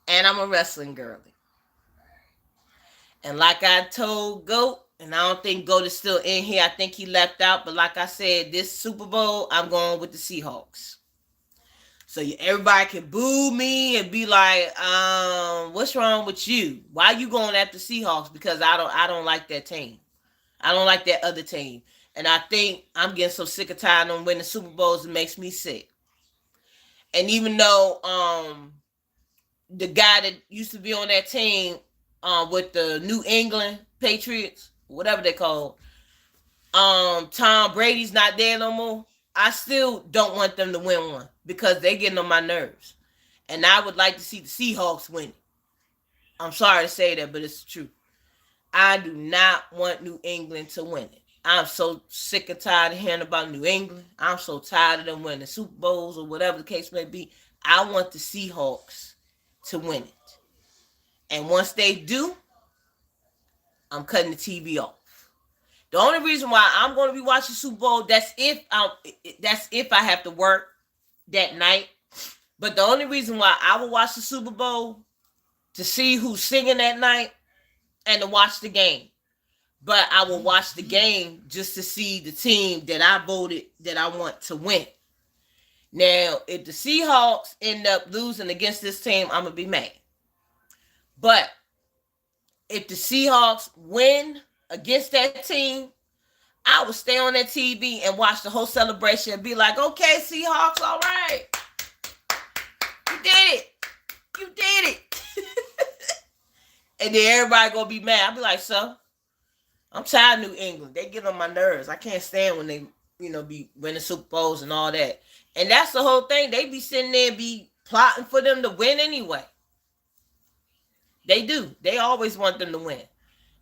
and I'm a wrestling girly. And like I told Goat, and I don't think Goat is still in here. I think he left out. But like I said, this Super Bowl, I'm going with the Seahawks. So everybody can boo me and be like, what's wrong with you? Why you going after Seahawks? Because I don't like that team. I don't like that other team. And I think I'm getting so sick of tired of them winning Super Bowls, it makes me sick. And even though the guy that used to be on that team with the New England Patriots, whatever they call, Tom Brady's not there no more. I still don't want them to win one because they getting on my nerves. And I would like to see the Seahawks win it. I'm sorry to say that, but it's the truth. I do not want New England to win it. I'm so sick and tired of hearing about New England. I'm so tired of them winning Super Bowls or whatever the case may be. I want the Seahawks to win it. And once they do, I'm cutting the TV off. The only reason why I'm going to be watching Super Bowl, that's if I have to work that night. But the only reason why I will watch the Super Bowl to see who's singing that night and to watch the game. But I will watch the game just to see the team that I voted that I want to win. Now, if the Seahawks end up losing against this team, I'm going to be mad. But if the Seahawks win against that team, I would stay on that TV and watch the whole celebration and be like, okay, Seahawks, all right. You did it. You did it. And then everybody going to be mad. I'll be like, so, I'm tired of New England. They get on my nerves. I can't stand when they, be winning Super Bowls and all that. And that's the whole thing. They be sitting there and be plotting for them to win anyway. They do. They always want them to win.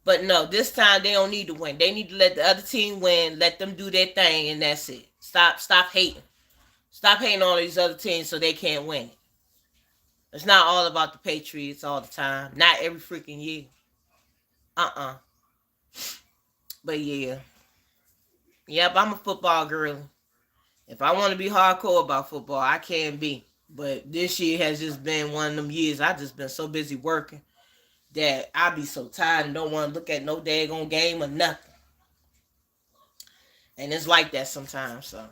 But no, this time they don't need to win. They need to let the other team win. Let them do their thing, and that's it. Stop hating. Stop hating on these other teams so they can't win it. It's not all about the Patriots all the time. Not every freaking year. But yeah. Yep, I'm a football girl. If I want to be hardcore about football, I can be. But this year has just been one of them years I just been so busy working that I be so tired and don't want to look at no daggone game or nothing. And it's like that sometimes, so.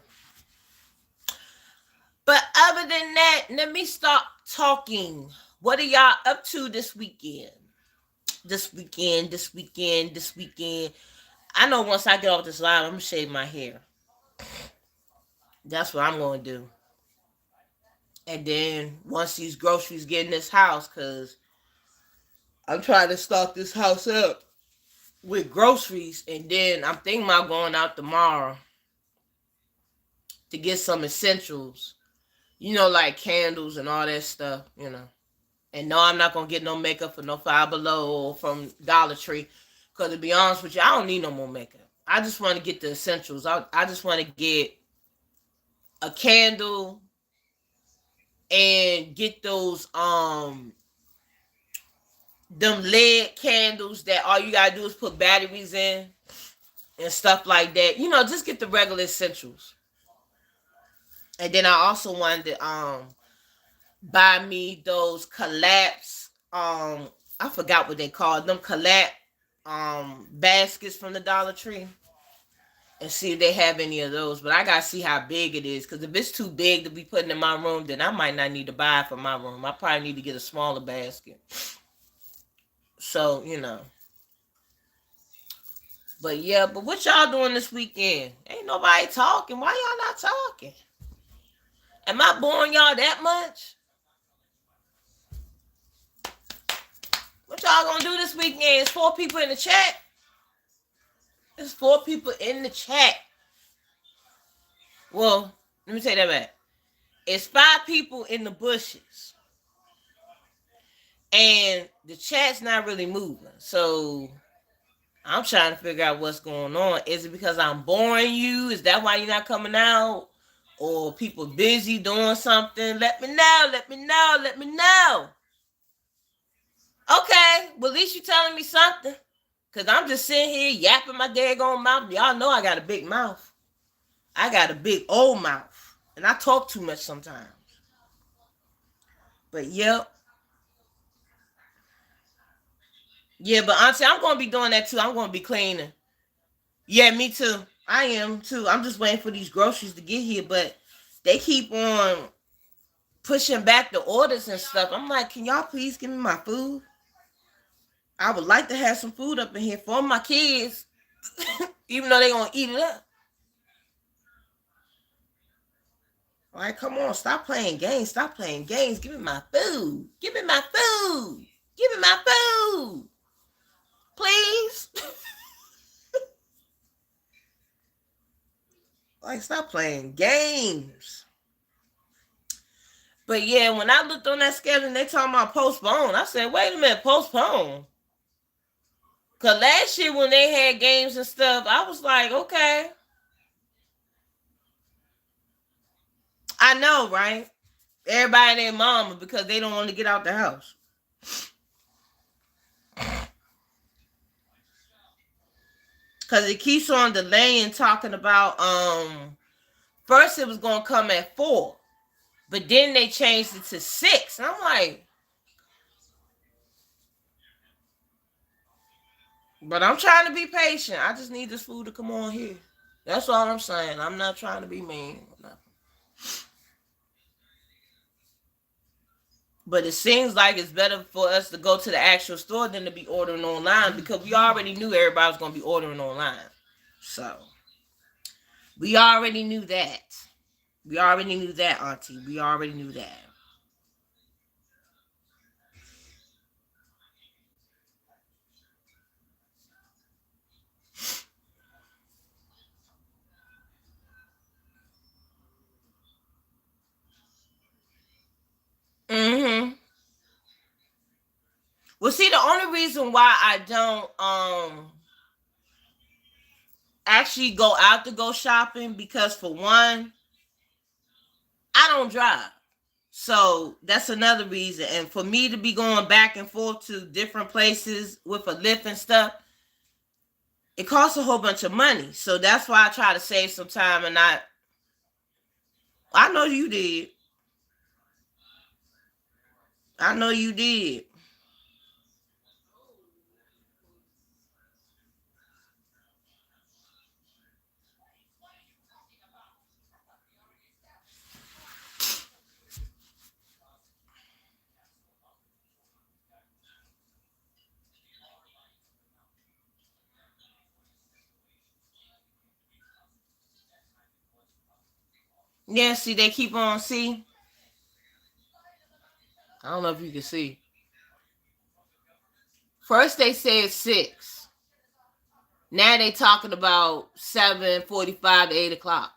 But other than that, let me stop talking. What are y'all up to this weekend? This weekend. I know once I get off this live, I'm going to shave my hair. That's what I'm going to do. And then once these groceries get in this house, because I'm trying to stock this house up with groceries. And then I'm thinking about going out tomorrow to get some essentials. Like candles and all that stuff. And no, I'm not going to get no makeup for no Five Below or from Dollar Tree. Because to be honest with you, I don't need no more makeup. I just want to get the essentials. I just want to get a candle and get those them lead candles that all you gotta do is put batteries in and stuff like that. Just get the regular essentials. And then I also wanted to buy me those collapse I forgot what they called them, collapse baskets from the Dollar Tree, and see if they have any of those. But I gotta see how big it is, because if it's too big to be putting in my room, then I might not need to buy it for my room. I probably need to get a smaller basket. So, But yeah, but what y'all doing this weekend? Ain't nobody talking. Why y'all not talking? Am I boring y'all that much? What y'all gonna do this weekend? It's 4 people in the chat. There's 4 people in the chat. Well, let me take that back. It's 5 people in the bushes. And the chat's not really moving. So I'm trying to figure out what's going on. Is it because I'm boring you? Is that why you're not coming out? Or people busy doing something? Let me know. Okay, well, at least you're telling me something. Because I'm just sitting here yapping my daggone mouth. Y'all know I got a big mouth. I got a big old mouth. And I talk too much sometimes. But yep. Yeah, but auntie, I'm gonna be doing that too. I'm gonna be cleaning. Yeah, me too. I am too. I'm just waiting for these groceries to get here, but they keep on pushing back the orders and stuff. I'm like, can y'all please give me my food? I would like to have some food up in here for my kids, even though they gonna eat it up. All right, come on, stop playing games. Stop playing games. Give me my food. Give me my food. Give me my food, please. Like, stop playing games. But yeah, when I looked on that schedule and they talking about postpone, I said, wait a minute, postpone. Cause last year when they had games and stuff, I was like, okay, I know, right? Everybody and their mama because they don't want to get out the house. Cause it keeps on delaying talking about first it was gonna come at 4, but then they changed it to 6. And I'm like, but I'm trying to be patient. I just need this food to come on here. That's all I'm saying. I'm not trying to be mean. But it seems like it's better for us to go to the actual store than to be ordering online because we already knew everybody was going to be ordering online. So, we already knew that. We already knew that, Auntie. We already knew that. Mm-hmm. Well, see, the only reason why I don't actually go out to go shopping because for one, I don't drive. So that's another reason. And for me to be going back and forth to different places with a lift and stuff, it costs a whole bunch of money. So that's why I try to save some time and I know you did. I know you did. Yeah, see, they keep on, see. I don't know if you can see. First they said 6. Now they talking about 7:45 to 8 o'clock.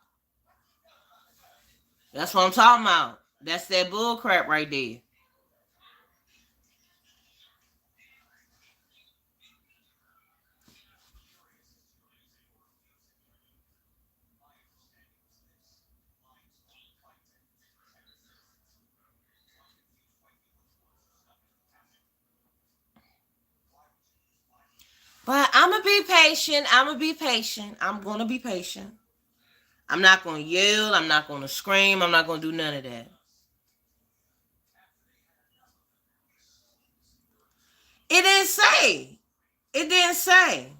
That's what I'm talking about. That's that bull crap right there. But I'm gonna be patient. I'm gonna be patient. I'm gonna be patient. I'm not gonna yell. I'm not gonna scream. I'm not gonna do none of that. It didn't say. It didn't say.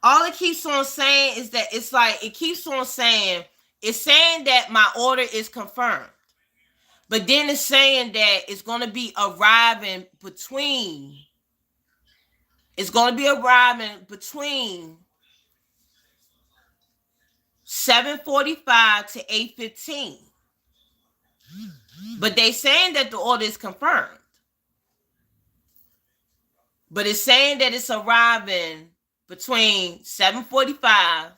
All it keeps on saying is that it's like it keeps on saying it's saying that my order is confirmed. But then it's saying that it's gonna be arriving between 7:45 to 8:15. But they saying that the order is confirmed. But it's saying that it's arriving between 7:45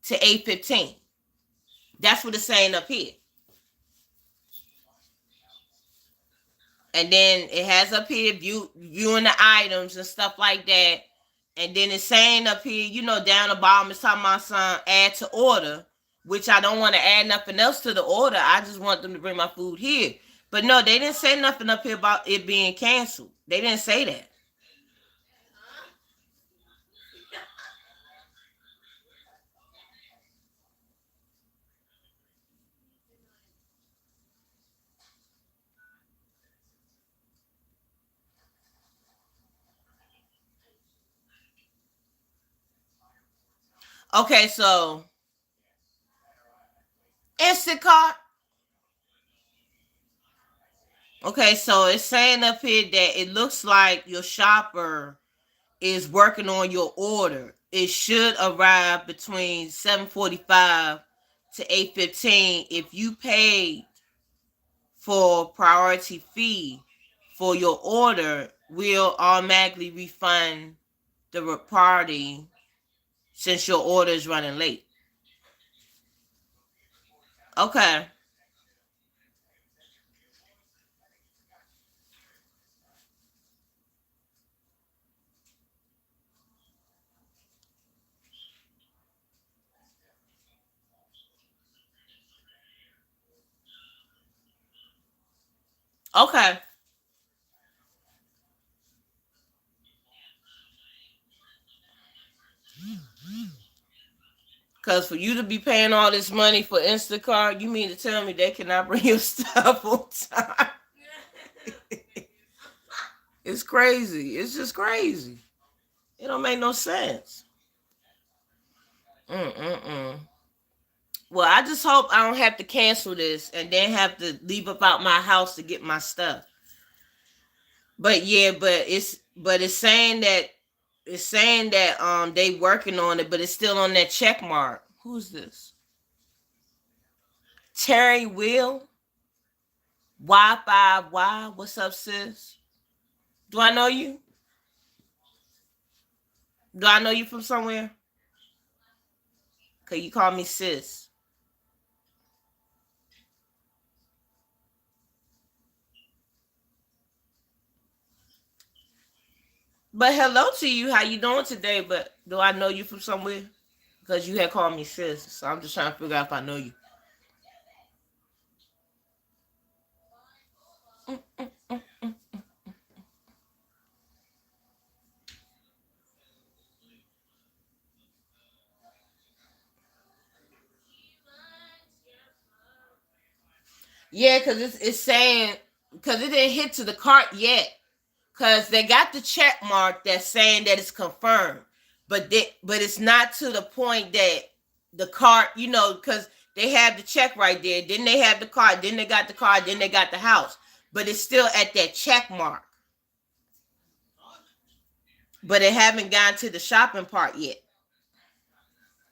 to 8:15. That's what it's saying up here. And then it has up here viewing the items and stuff like that. And then it's saying up here, down the bottom it's talking about some add to order, which I don't want to add nothing else to the order. I just want them to bring my food here. But no, they didn't say nothing up here about it being canceled. They didn't say that. Okay, so Instacart. Okay, so it's saying up here that it looks like your shopper is working on your order. It should arrive between 7:45 to 8:15. If you paid for priority fee for your order, we'll automatically refund the party since your order is running late. Okay. Okay. Because for you to be paying all this money for Instacart, you mean to tell me they cannot bring your stuff on time? It's crazy. It's just crazy. It don't make no sense. Mm-mm-mm. Well, I just hope I don't have to cancel this and then have to leave up out my house to get my stuff. But yeah, but it's saying that they working on it, but it's still on that check mark. Who's this? Terry Will Y5Y. What's up, sis? Do I know you? Do I know you from somewhere? Cause you call me sis. But hello to you. How you doing today? But do I know you from somewhere? Because you had called me sis. So I'm just trying to figure out if I know you. Yeah, because it's saying, because it didn't hit to the cart yet. Because they got the check mark that's saying that it's confirmed. But it's not to the point that the cart, because they have the check right there. Then they have the card. Then they got the card. Then they got the house. But it's still at that check mark. But it haven't gotten to the shopping part yet.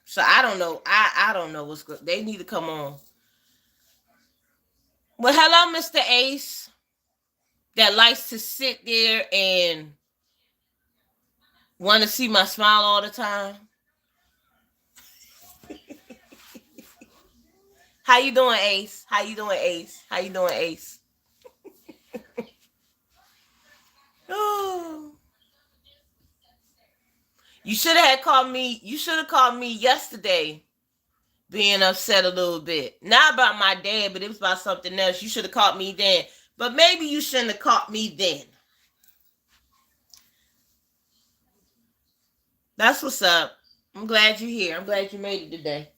So I don't know. I don't know what's good. They need to come on. Well, hello, Mr. Ace, that likes to sit there and want to see my smile all the time. How you doing, Ace? How you doing, Ace? How you doing, Ace? Oh. You should have called me. You should have called me yesterday, being upset a little bit. Not about my dad, but it was about something else. You should have called me then. But maybe you shouldn't have called me then. That's what's up. I'm glad you're here. I'm glad you made it today.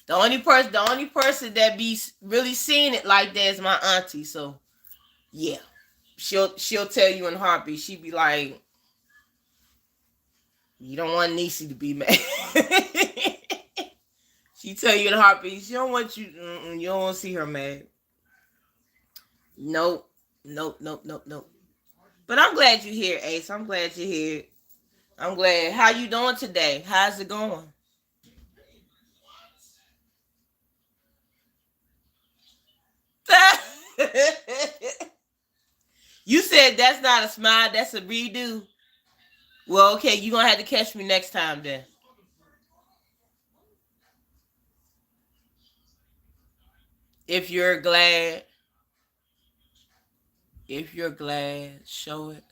The only person that be really seeing it like that is my auntie. So yeah, she'll tell you in a heartbeat. She be like, "You don't want Niecy to be mad." She tell you in a heartbeat. She don't want you. You don't want to see her mad. Nope, nope, nope, nope, nope. But I'm glad you're here, Ace. I'm glad you're here. I'm glad. How you doing today? How's it going? You said that's not a smile. That's a redo. Well, okay, you're gonna have to catch me next time then. If you're glad, if you're glad, show it.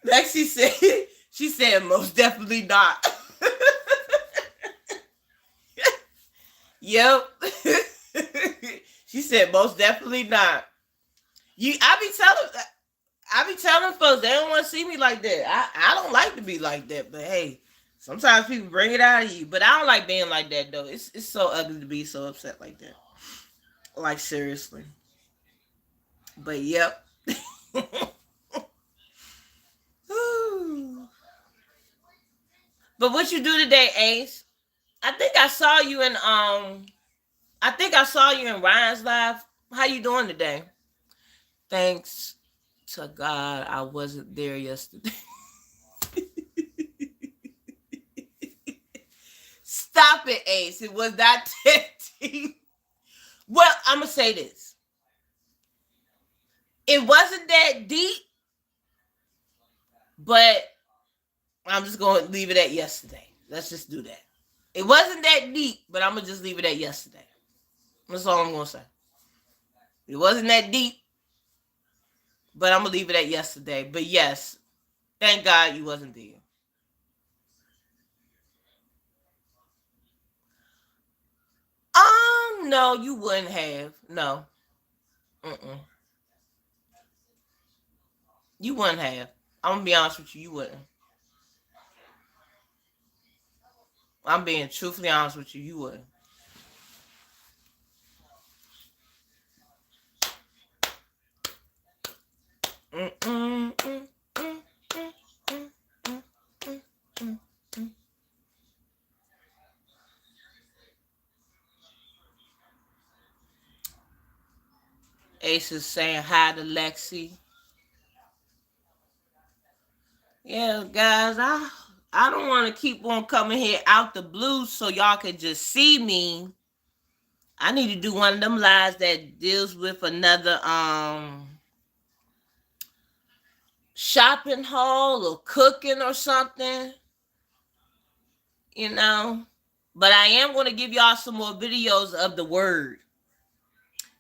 Like she said most definitely not. Yep. She said most definitely not. I be telling folks they don't want to see me like that. I don't like to be like that, but hey, sometimes people bring it out of you. But I don't like being like that though. It's so ugly to be so upset like that. Like seriously. But yep. But what you do today, Ace? I think I saw you in I think I saw you in Ryan's live. How you doing today? Thanks to God I wasn't there yesterday. Stop it, Ace. It was not that. Well, I'm gonna say this. It wasn't that deep, but I'm just gonna leave it at yesterday. Let's just do that. It wasn't that deep, but I'm gonna just leave it at yesterday. That's all I'm gonna say. It wasn't that deep, but I'm gonna leave it at yesterday. But yes, thank God you wasn't there. No, you wouldn't have. No, mm-mm. You wouldn't have. I'm gonna be honest with you. You wouldn't. I'm being truthfully honest with you. You wouldn't. Ace is saying hi to Lexi. Yeah, guys, I don't want to keep on coming here out the blue so y'all can just see me. I need to do one of them lives that deals with another shopping haul or cooking or something, you know. But I am going to give y'all some more videos of the word.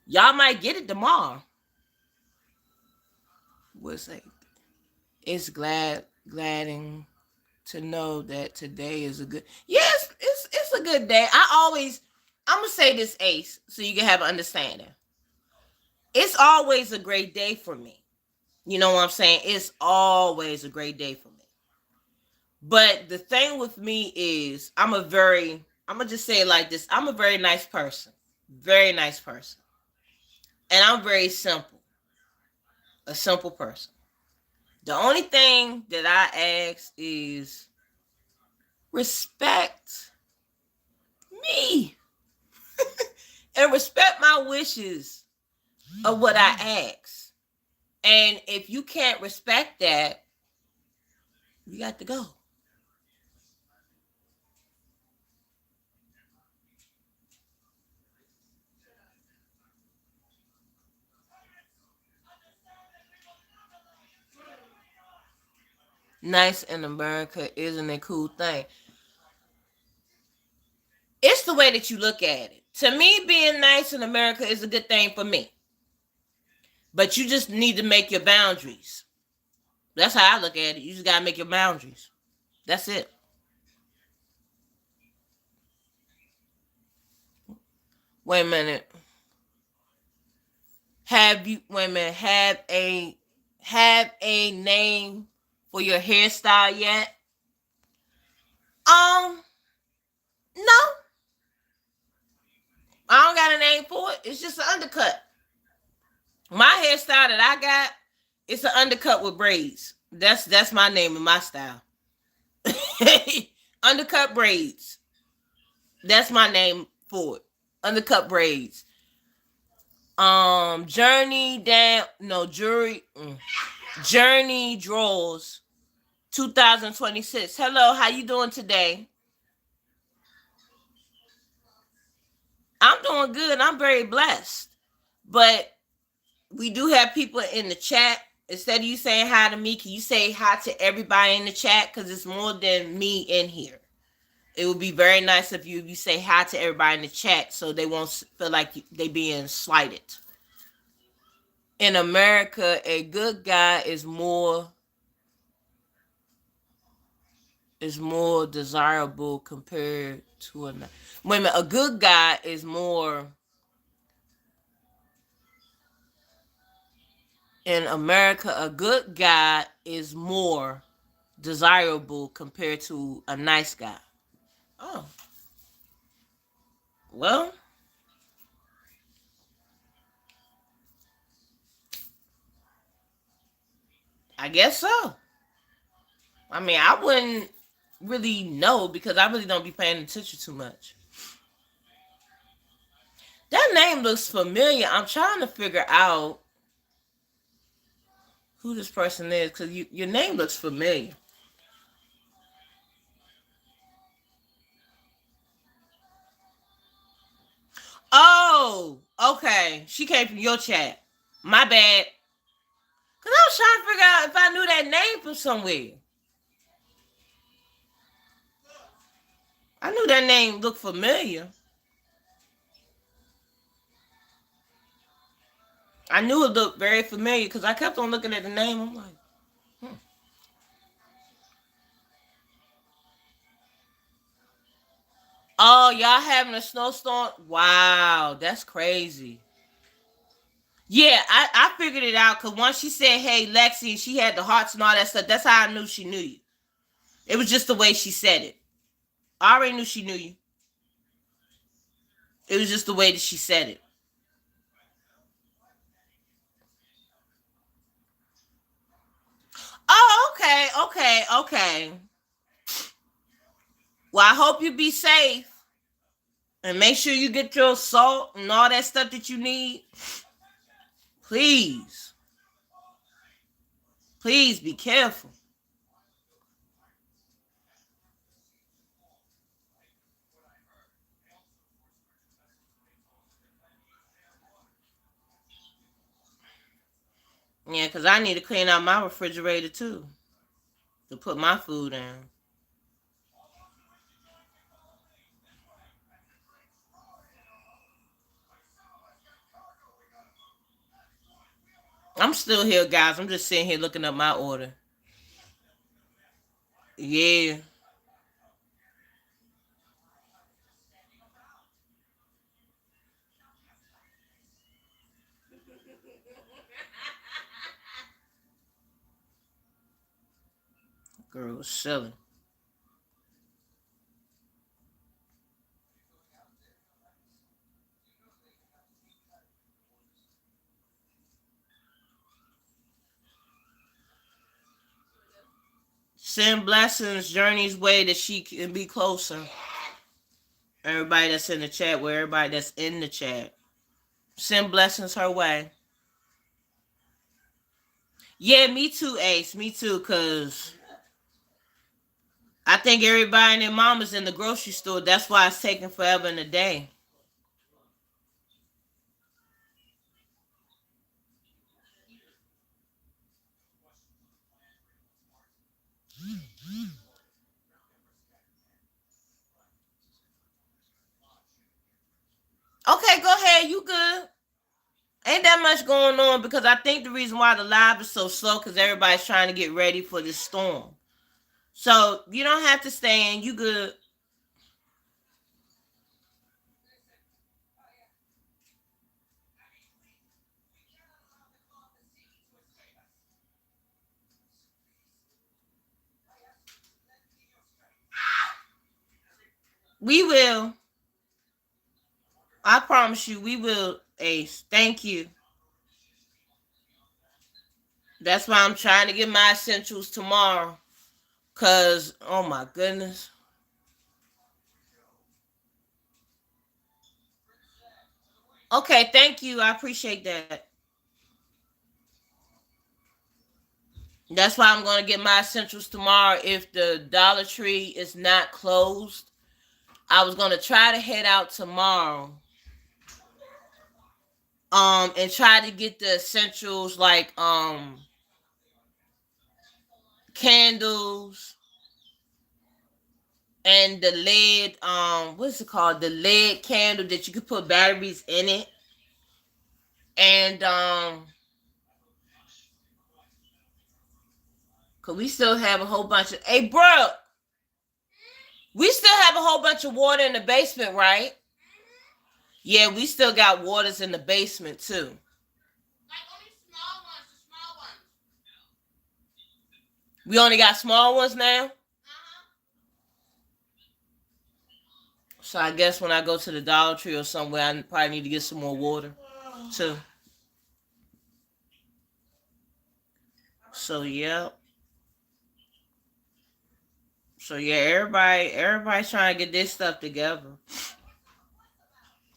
Y'all might get it tomorrow. What's it? It's gladding to know that today is a good. Yes, it's a good day. I'm gonna say this, Ace, so you can have an understanding. It's always a great day for me. You know what I'm saying? It's always a great day for me. But the thing with me is I'm gonna just say it like this. I'm a very nice person. Very nice person. And I'm very simple. A simple person. The only thing that I ask is respect me and respect my wishes of what I ask. And if you can't respect that, you got to go. Nice in America isn't a cool thing. It's the way that you look at it. To me, being nice in America is a good thing for me. But you just need to make your boundaries. That's how I look at it. You just gotta make your boundaries. That's it. Wait a minute. Wait a minute, have a name for your hairstyle yet? Um, no. I don't got a name for it. It's just an undercut. My hairstyle that I got, it's an undercut with braids. That's my name and my style. Undercut braids. That's my name for it. Undercut braids. Journey down no jury Journey draws 2026. Hello, how you doing today? I'm doing good. I'm very blessed. But we do have people in the chat. Instead of you saying hi to me, can you say hi to everybody in the chat? Because it's more than me in here. It would be very nice if you say hi to everybody in the chat so they won't feel like they being slighted. In America, a good guy is more desirable compared to a wait a minute, a good guy is more in America, a good guy is more desirable compared to a nice guy. Oh, well, I guess so. I mean, I wouldn't really know because I really don't be paying attention too much. That name looks familiar. I'm trying to figure out who this person is because your name looks familiar. Oh, okay. She came from your chat. My bad. Because I was trying to figure out if I knew that name from somewhere. I knew that name looked familiar. I knew it looked very familiar because I kept on looking at the name. I'm like, hmm. Oh, y'all having a snowstorm? Wow, that's crazy. Yeah, I figured it out because once she said, "Hey, Lexi," and she had the hearts and all that stuff, that's how I knew she knew you. It was just the way she said it. I already knew she knew you. It was just the way that she said it. Oh, okay, okay, okay. Well, I hope you be safe and make sure you get your salt and all that stuff that you need. Please, please be careful. Yeah, because I need to clean out my refrigerator too to put my food in. I'm still here, guys. I'm just sitting here looking up my order. Yeah. Girl was silly. Send blessings, Journey's way that she can be closer. Everybody that's in the chat, where everybody that's in the chat. Send blessings her way. Yeah, me too, Ace. Me too, because I think everybody and their mama's in the grocery store. That's why it's taking forever in the day. Okay, go ahead. You good. Ain't that much going on because I think the reason why the live is so slow because everybody's trying to get ready for this storm. So you don't have to stay in. You good. We will. I promise you, we will, Ace. Thank you. That's why I'm trying to get my essentials tomorrow. Cause oh my goodness. Okay, thank you. I appreciate that. That's why I'm gonna get my essentials tomorrow if the Dollar Tree is not closed. I was gonna try to head out tomorrow. And try to get the essentials like candles and the lead what's it called? The lead candle that you could put batteries in it. And cause we still have a whole bunch of hey bro, we still have a whole bunch of water in the basement, right? Yeah, we still got waters in the basement too. We only got small ones now. So I guess when I go to the Dollar Tree or somewhere, I probably need to get some more water too. So yeah, so yeah, everybody's trying to get this stuff together.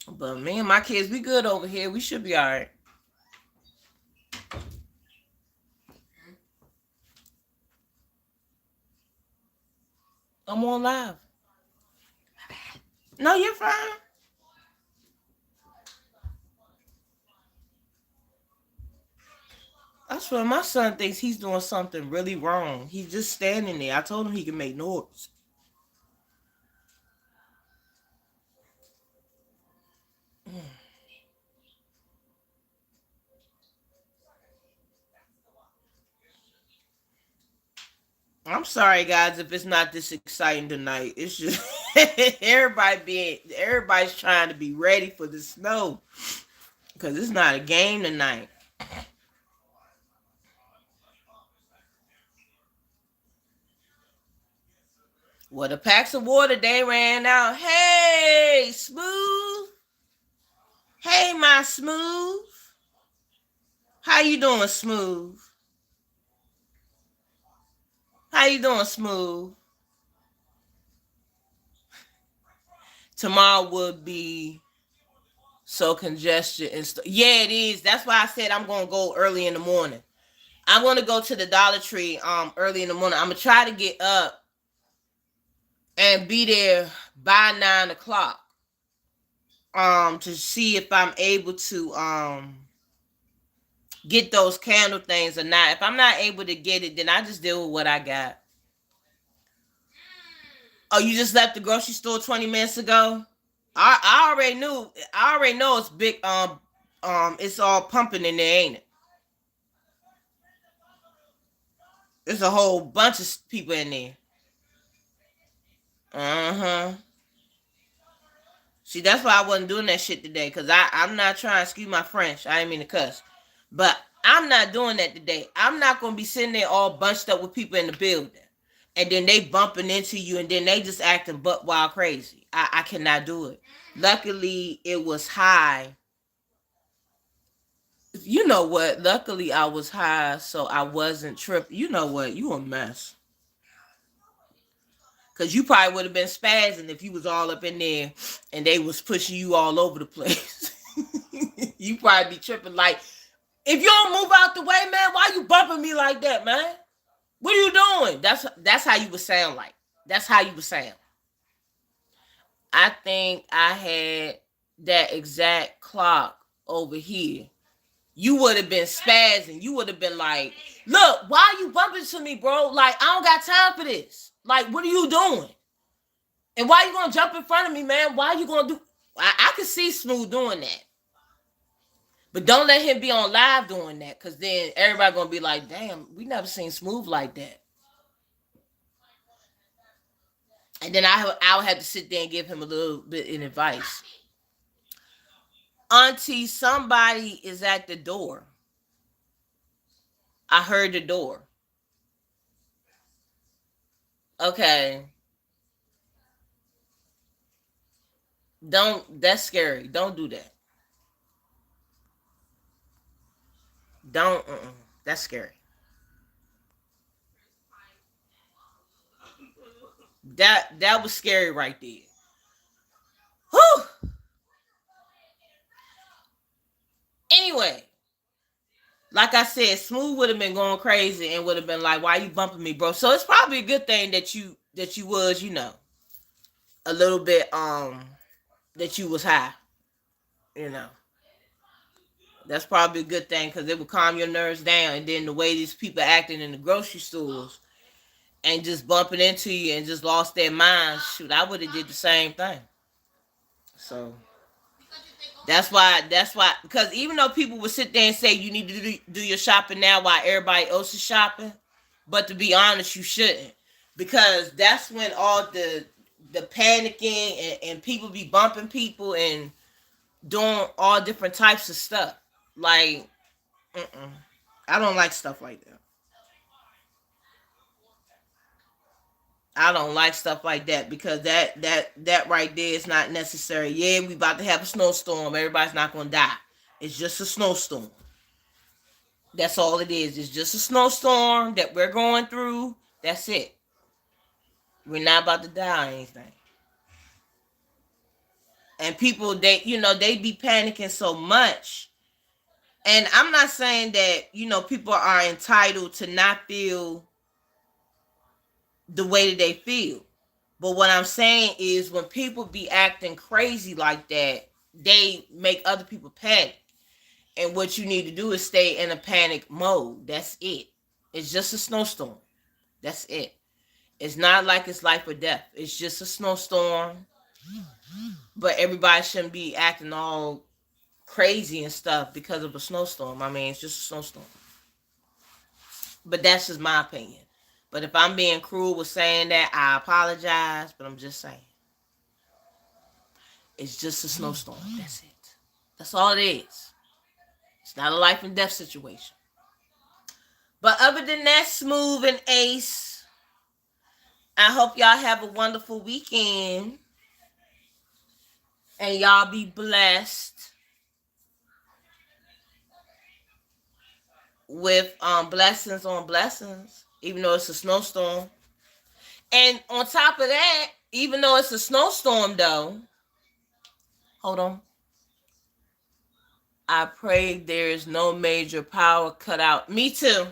But me and my kids, we good over here. We should be all right. I'm on live. No, you're fine. I swear, my son thinks he's doing something really wrong. He's just standing there. I told him he can make noise. I'm sorry, guys, if it's not this exciting tonight. It's just everybody's trying to be ready for the snow because it's not a game tonight. Well, the packs of water they ran out. Hey, smooth. Hey, my smooth. How you doing, smooth? How you doing, smooth? Tomorrow would be so congested and stuff. Yeah, it is. That's why I said I'm gonna go early in the morning. I'm gonna go to the Dollar Tree early in the morning. I'm gonna try to get up and be there by 9 o'clock. To see if I'm able to get those candle things or not. If I'm not able to get it, then I just deal with what I got. Oh, you just left the grocery store 20 minutes ago? I already knew. I already know it's big. It's all pumping in there, ain't it? There's a whole bunch of people in there. Uh huh. See, that's why I wasn't doing that shit today, cause I'm not trying. Excuse my French. I didn't mean to cuss, but I'm not doing that today. I'm not gonna be sitting there all bunched up with people in the building, and then they bumping into you, and then they just acting butt wild crazy. I cannot do it. Luckily, it was high. You know what? Luckily, I was high, so I wasn't tripping. You know what? You a mess. Cause you probably would have been spazzing if you was all up in there and they was pushing you all over the place. You probably be tripping like, if you don't move out the way, man, why you bumping me like that, man? What are you doing? That's how you would sound like. That's how you would sound. I think I had that exact clock over here. You would have been spazzing. You would have been like, look, why are you bumping to me, bro? Like, I don't got time for this. Like, what are you doing? And why you gonna jump in front of me, man? Why you gonna do? I could see Smooth doing that, but don't let him be on live doing that, cause then everybody gonna be like, "Damn, we never seen Smooth like that." And then I would have to sit there and give him a little bit of advice. Auntie, somebody is at the door. I heard the door. Okay, don't. That's scary. Don't do that. Don't. That's scary. That was scary right there. Whew. Anyway, like I said, Smooth would have been going crazy and would have been like, "Why you bumping me, bro?" So it's probably a good thing that you was, a little bit that you was high. You know, that's probably a good thing because it would calm your nerves down. And then the way these people acting in the grocery stores and just bumping into you and just lost their minds, shoot, I would have did the same thing. So that's why because even though people would sit there and say you need to do your shopping now while everybody else is shopping, but to be honest, you shouldn't, because that's when all the panicking and people be bumping people and doing all different types of stuff. Like, I don't like stuff like that. I don't like stuff like that because that right there is not necessary. Yeah, we about to have a snowstorm. Everybody's not gonna die. It's just a snowstorm. That's all it is. It's just a snowstorm that we're going through. That's it. We're not about to die or anything. And people, they be panicking so much. And I'm not saying that, people are entitled to not feel the way that they feel. But what I'm saying is when people be acting crazy like that, they make other people panic. And what you need to do is stay in a panic mode. That's it. It's just a snowstorm. That's it. It's not like it's life or death. It's just a snowstorm. But everybody shouldn't be acting all crazy and stuff because of a snowstorm. I mean, it's just a snowstorm. But that's just my opinion. But if I'm being cruel with saying that, I apologize. But I'm just saying. It's just a snowstorm. That's it. That's all it is. It's not a life and death situation. But other than that, Smooth and Ace, I hope y'all have a wonderful weekend. And y'all be blessed with blessings on blessings, even though it's a snowstorm. And on top of that, even though it's a snowstorm though, hold on. I pray there is no major power cut out. Me too.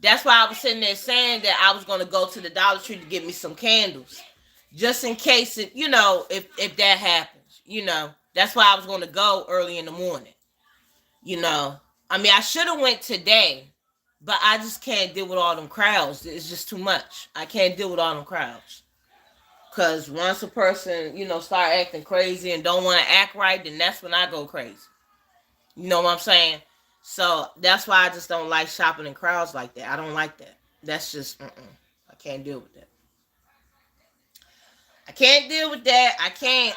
That's why I was sitting there saying that I was going to go to the Dollar Tree to get me some candles. Just in case it, if that happens, That's why I was going to go early in the morning. I mean, I should have went today, but I just can't deal with all them crowds. It's just too much. I can't deal with all them crowds. Because once a person, start acting crazy and don't want to act right, then that's when I go crazy. You know what I'm saying? So that's why I just don't like shopping in crowds like that. I don't like that. That's just, I can't deal with that. I can't deal with that. I can't.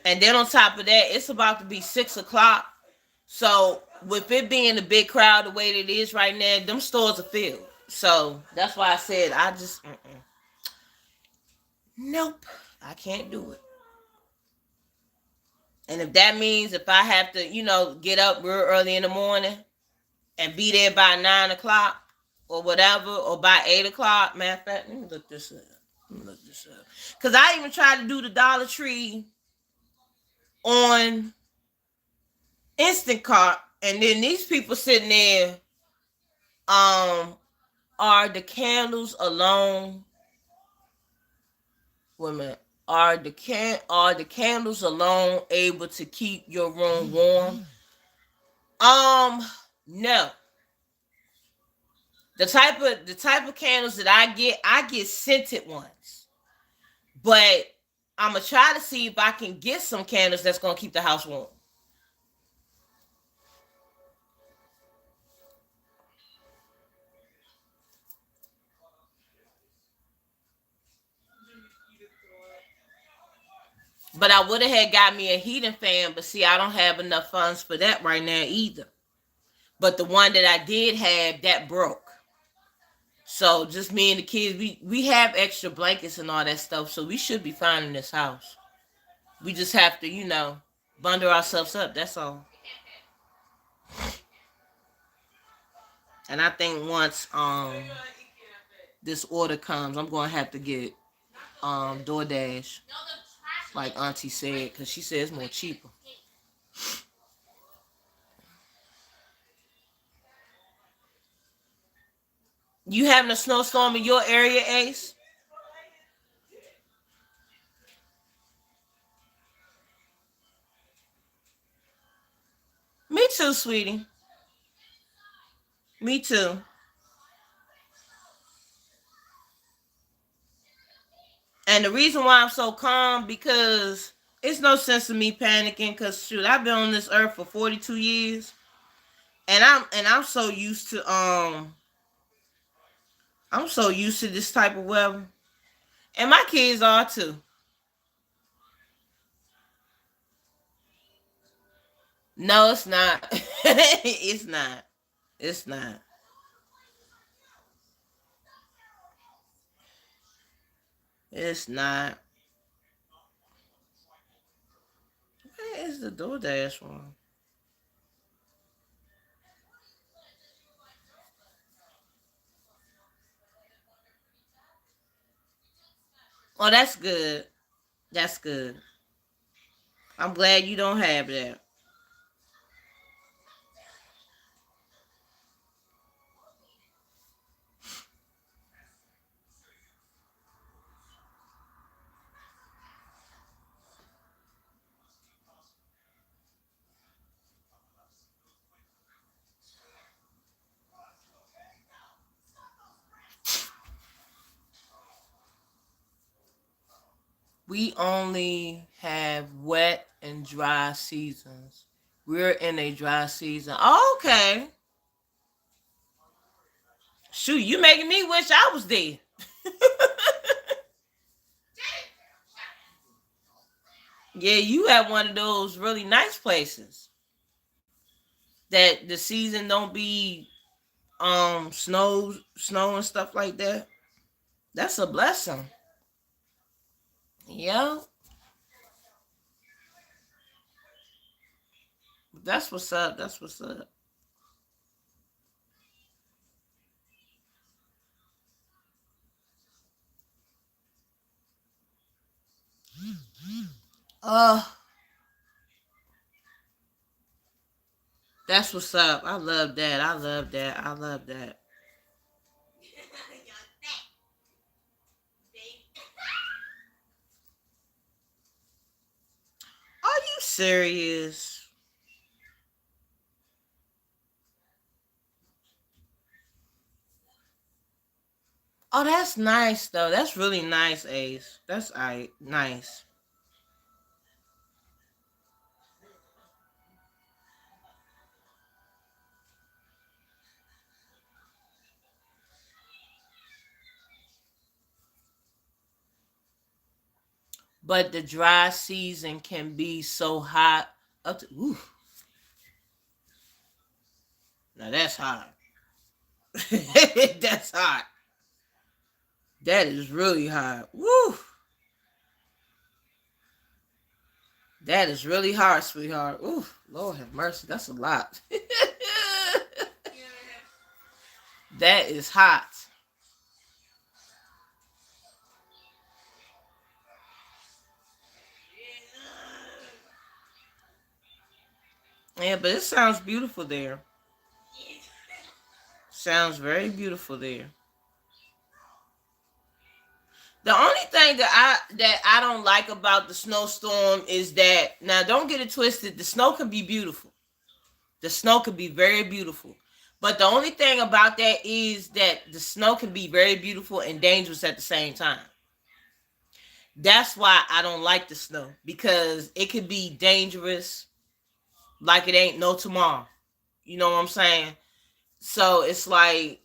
And then on top of that, it's about to be 6 o'clock. So with it being a big crowd the way it is right now, them stores are filled. So that's why I said I just, nope, I can't do it. And if that means if I have to, get up real early in the morning and be there by 9 o'clock or whatever, or by 8 o'clock, matter of fact, let me look this up. Because I even tried to do the Dollar Tree on Instant Cart, and then these people sitting there, are the candles alone? Wait a minute. Are the candles alone able to keep your room warm? No. The type of candles that I get scented ones. But I'm gonna try to see if I can get some candles that's gonna keep the house warm. But I would have had got me a heating fan, but see, I don't have enough funds for that right now either. But the one that I did have, that broke. So just me and the kids, we have extra blankets and all that stuff, so we should be fine in this house. We just have to, bundle ourselves up. That's all. And I think once this order comes, I'm gonna have to get DoorDash, like Auntie said, because she said it's more cheaper. You having a snowstorm in your area, Ace? Me too, sweetie. Me too. And the reason why I'm so calm, because it's no sense in me panicking, because shoot, I've been on this earth for 42 years. And I'm so used to this type of weather. And my kids are too. No, it's not. It's not. It's not. It's not. Where is the DoorDash one? Oh, that's good. That's good. I'm glad you don't have that. We only have wet and dry seasons. We're in a dry season. Oh, okay. Shoot, you making me wish I was there. Yeah, you have one of those really nice places that the season don't be snow and stuff like that. That's a blessing. Yeah, that's what's up. That's what's up. Uh, that's what's up. I love that. I love that. I love that. Are you serious? Oh, that's nice though. That's really nice, Ace. That's nice. But the dry season can be so hot. Up to ooh, now that's hot. That's hot. That is really hot. Woo. That is really hard, sweetheart. Ooh, Lord have mercy. That's a lot. That is hot. Yeah, but it sounds beautiful there. Sounds very beautiful there. The only thing that I don't like about the snowstorm is that now don't get it twisted. The snow can be beautiful. The snow can be very beautiful. But the only thing about that is that the snow can be very beautiful and dangerous at the same time. That's why I don't like the snow because it could be dangerous like it ain't no tomorrow. You know what I'm saying? So it's like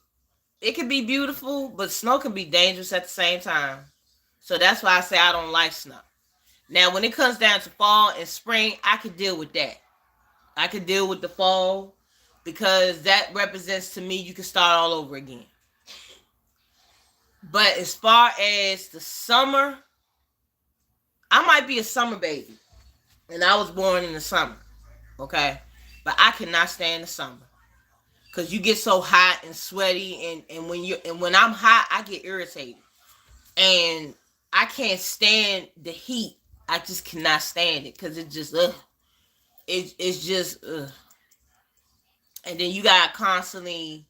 it can be beautiful, but snow can be dangerous at the same time. So that's why I say I don't like snow. Now, when it comes down to fall and spring, I could deal with that. I could deal with the fall because that represents to me you can start all over again. But as far as the summer, I might be a summer baby, and I was born in the summer, okay? But I cannot stand the summer because you get so hot and sweaty, and when I'm hot, I get irritated, and I can't stand the heat. I just cannot stand it because it just it's just and then you gotta constantly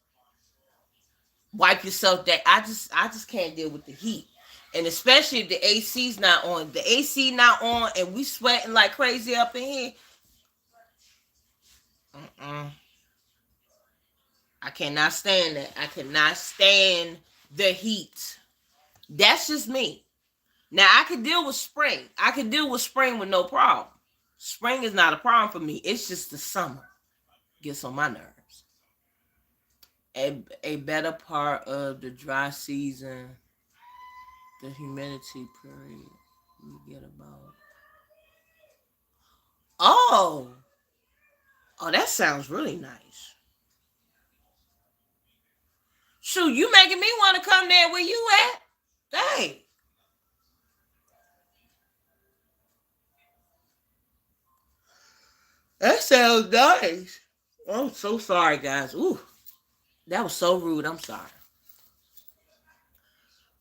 wipe yourself that I just can't deal with the heat. And especially if the AC's not on. The AC not on and we sweating like crazy up in here. Mm-mm. I cannot stand that. I cannot stand the heat. That's just me. Now I can deal with spring. I can deal with spring with no problem. Spring is not a problem for me. It's just the summer gets on my nerves. A better part of the dry season, the humidity period, we get about. Oh, oh, that sounds really nice. Shoot, you making me want to come there where you at? Dang, that sounds nice. I'm so sorry, guys. Ooh, that was so rude. I'm sorry.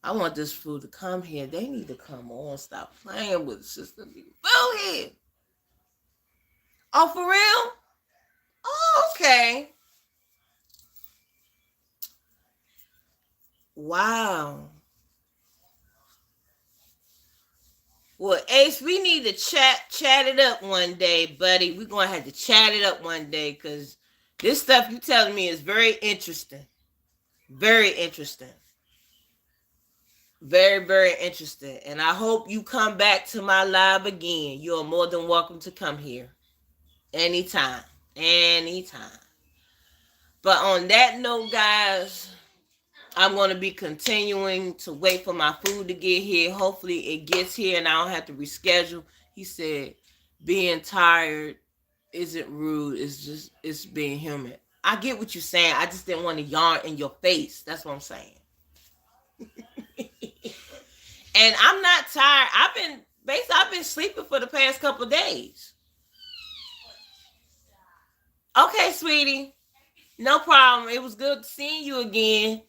I want this food to come here. They need to come on. Stop playing with the system. Food here. Oh, for real? Oh, okay. Wow. Well, Ace, we need to chat it up one day, buddy. We're gonna have to chat it up one day because this stuff you telling me is very interesting. Very interesting. Very, very interesting. And I hope you come back to my live again. You are more than welcome to come here. Anytime. Anytime. But on that note, guys, I'm going to be continuing to wait for my food to get here. Hopefully it gets here and I don't have to reschedule. He said, being tired isn't rude. It's being human. I get what you're saying. I just didn't want to yarn in your face. That's what I'm saying. And I'm not tired. I've been sleeping for the past couple of days. Okay, sweetie. No problem. It was good seeing you again.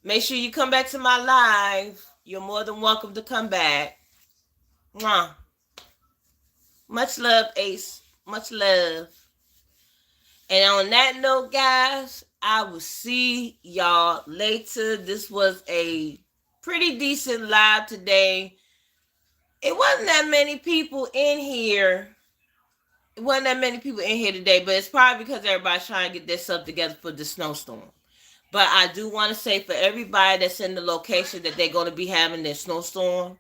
Make sure you come back to my live. You're more than welcome to come back. Mwah. Much love, Ace. Much love. And on that note, guys, I will see y'all later. This was a pretty decent live today. It wasn't that many people in here. It wasn't that many people in here today, but it's probably because everybody's trying to get their stuff together for the snowstorm. But I do want to say for everybody that's in the location that they're going to be having their snowstorm,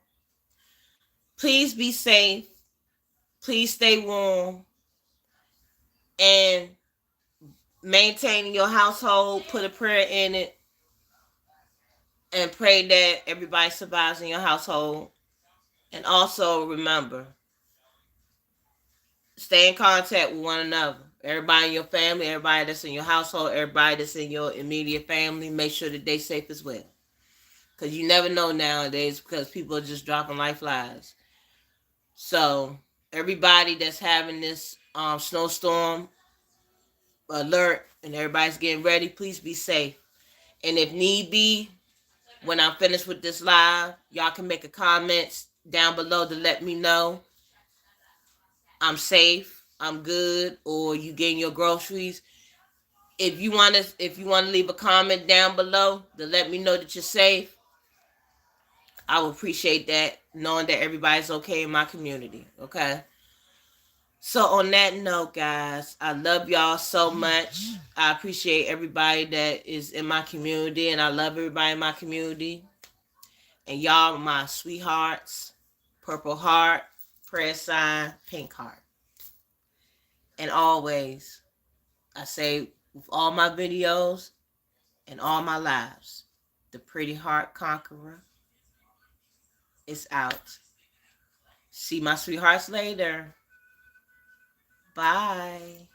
please be safe. Please stay warm. And maintain your household. Put a prayer in it. And pray that everybody survives in your household. And also remember, stay in contact with one another. Everybody in your family, everybody that's in your household, everybody that's in your immediate family, make sure that they're safe as well. Because you never know nowadays because people are just dropping like flies. So everybody that's having this snowstorm alert and everybody's getting ready, please be safe. And if need be, when I'm finished with this live, y'all can make a comment down below to let me know I'm safe, I'm good, or you getting your groceries. If you want to leave a comment down below to let me know that you're safe, I would appreciate that, knowing that everybody's okay in my community. Okay. So on that note, guys, I love y'all so much. I appreciate everybody that is in my community, and I love everybody in my community. And y'all, my sweethearts, purple heart, prayer sign, pink heart. And always, I say with all my videos and all my lives, the pretty heart conqueror is out. See my sweethearts later. Bye.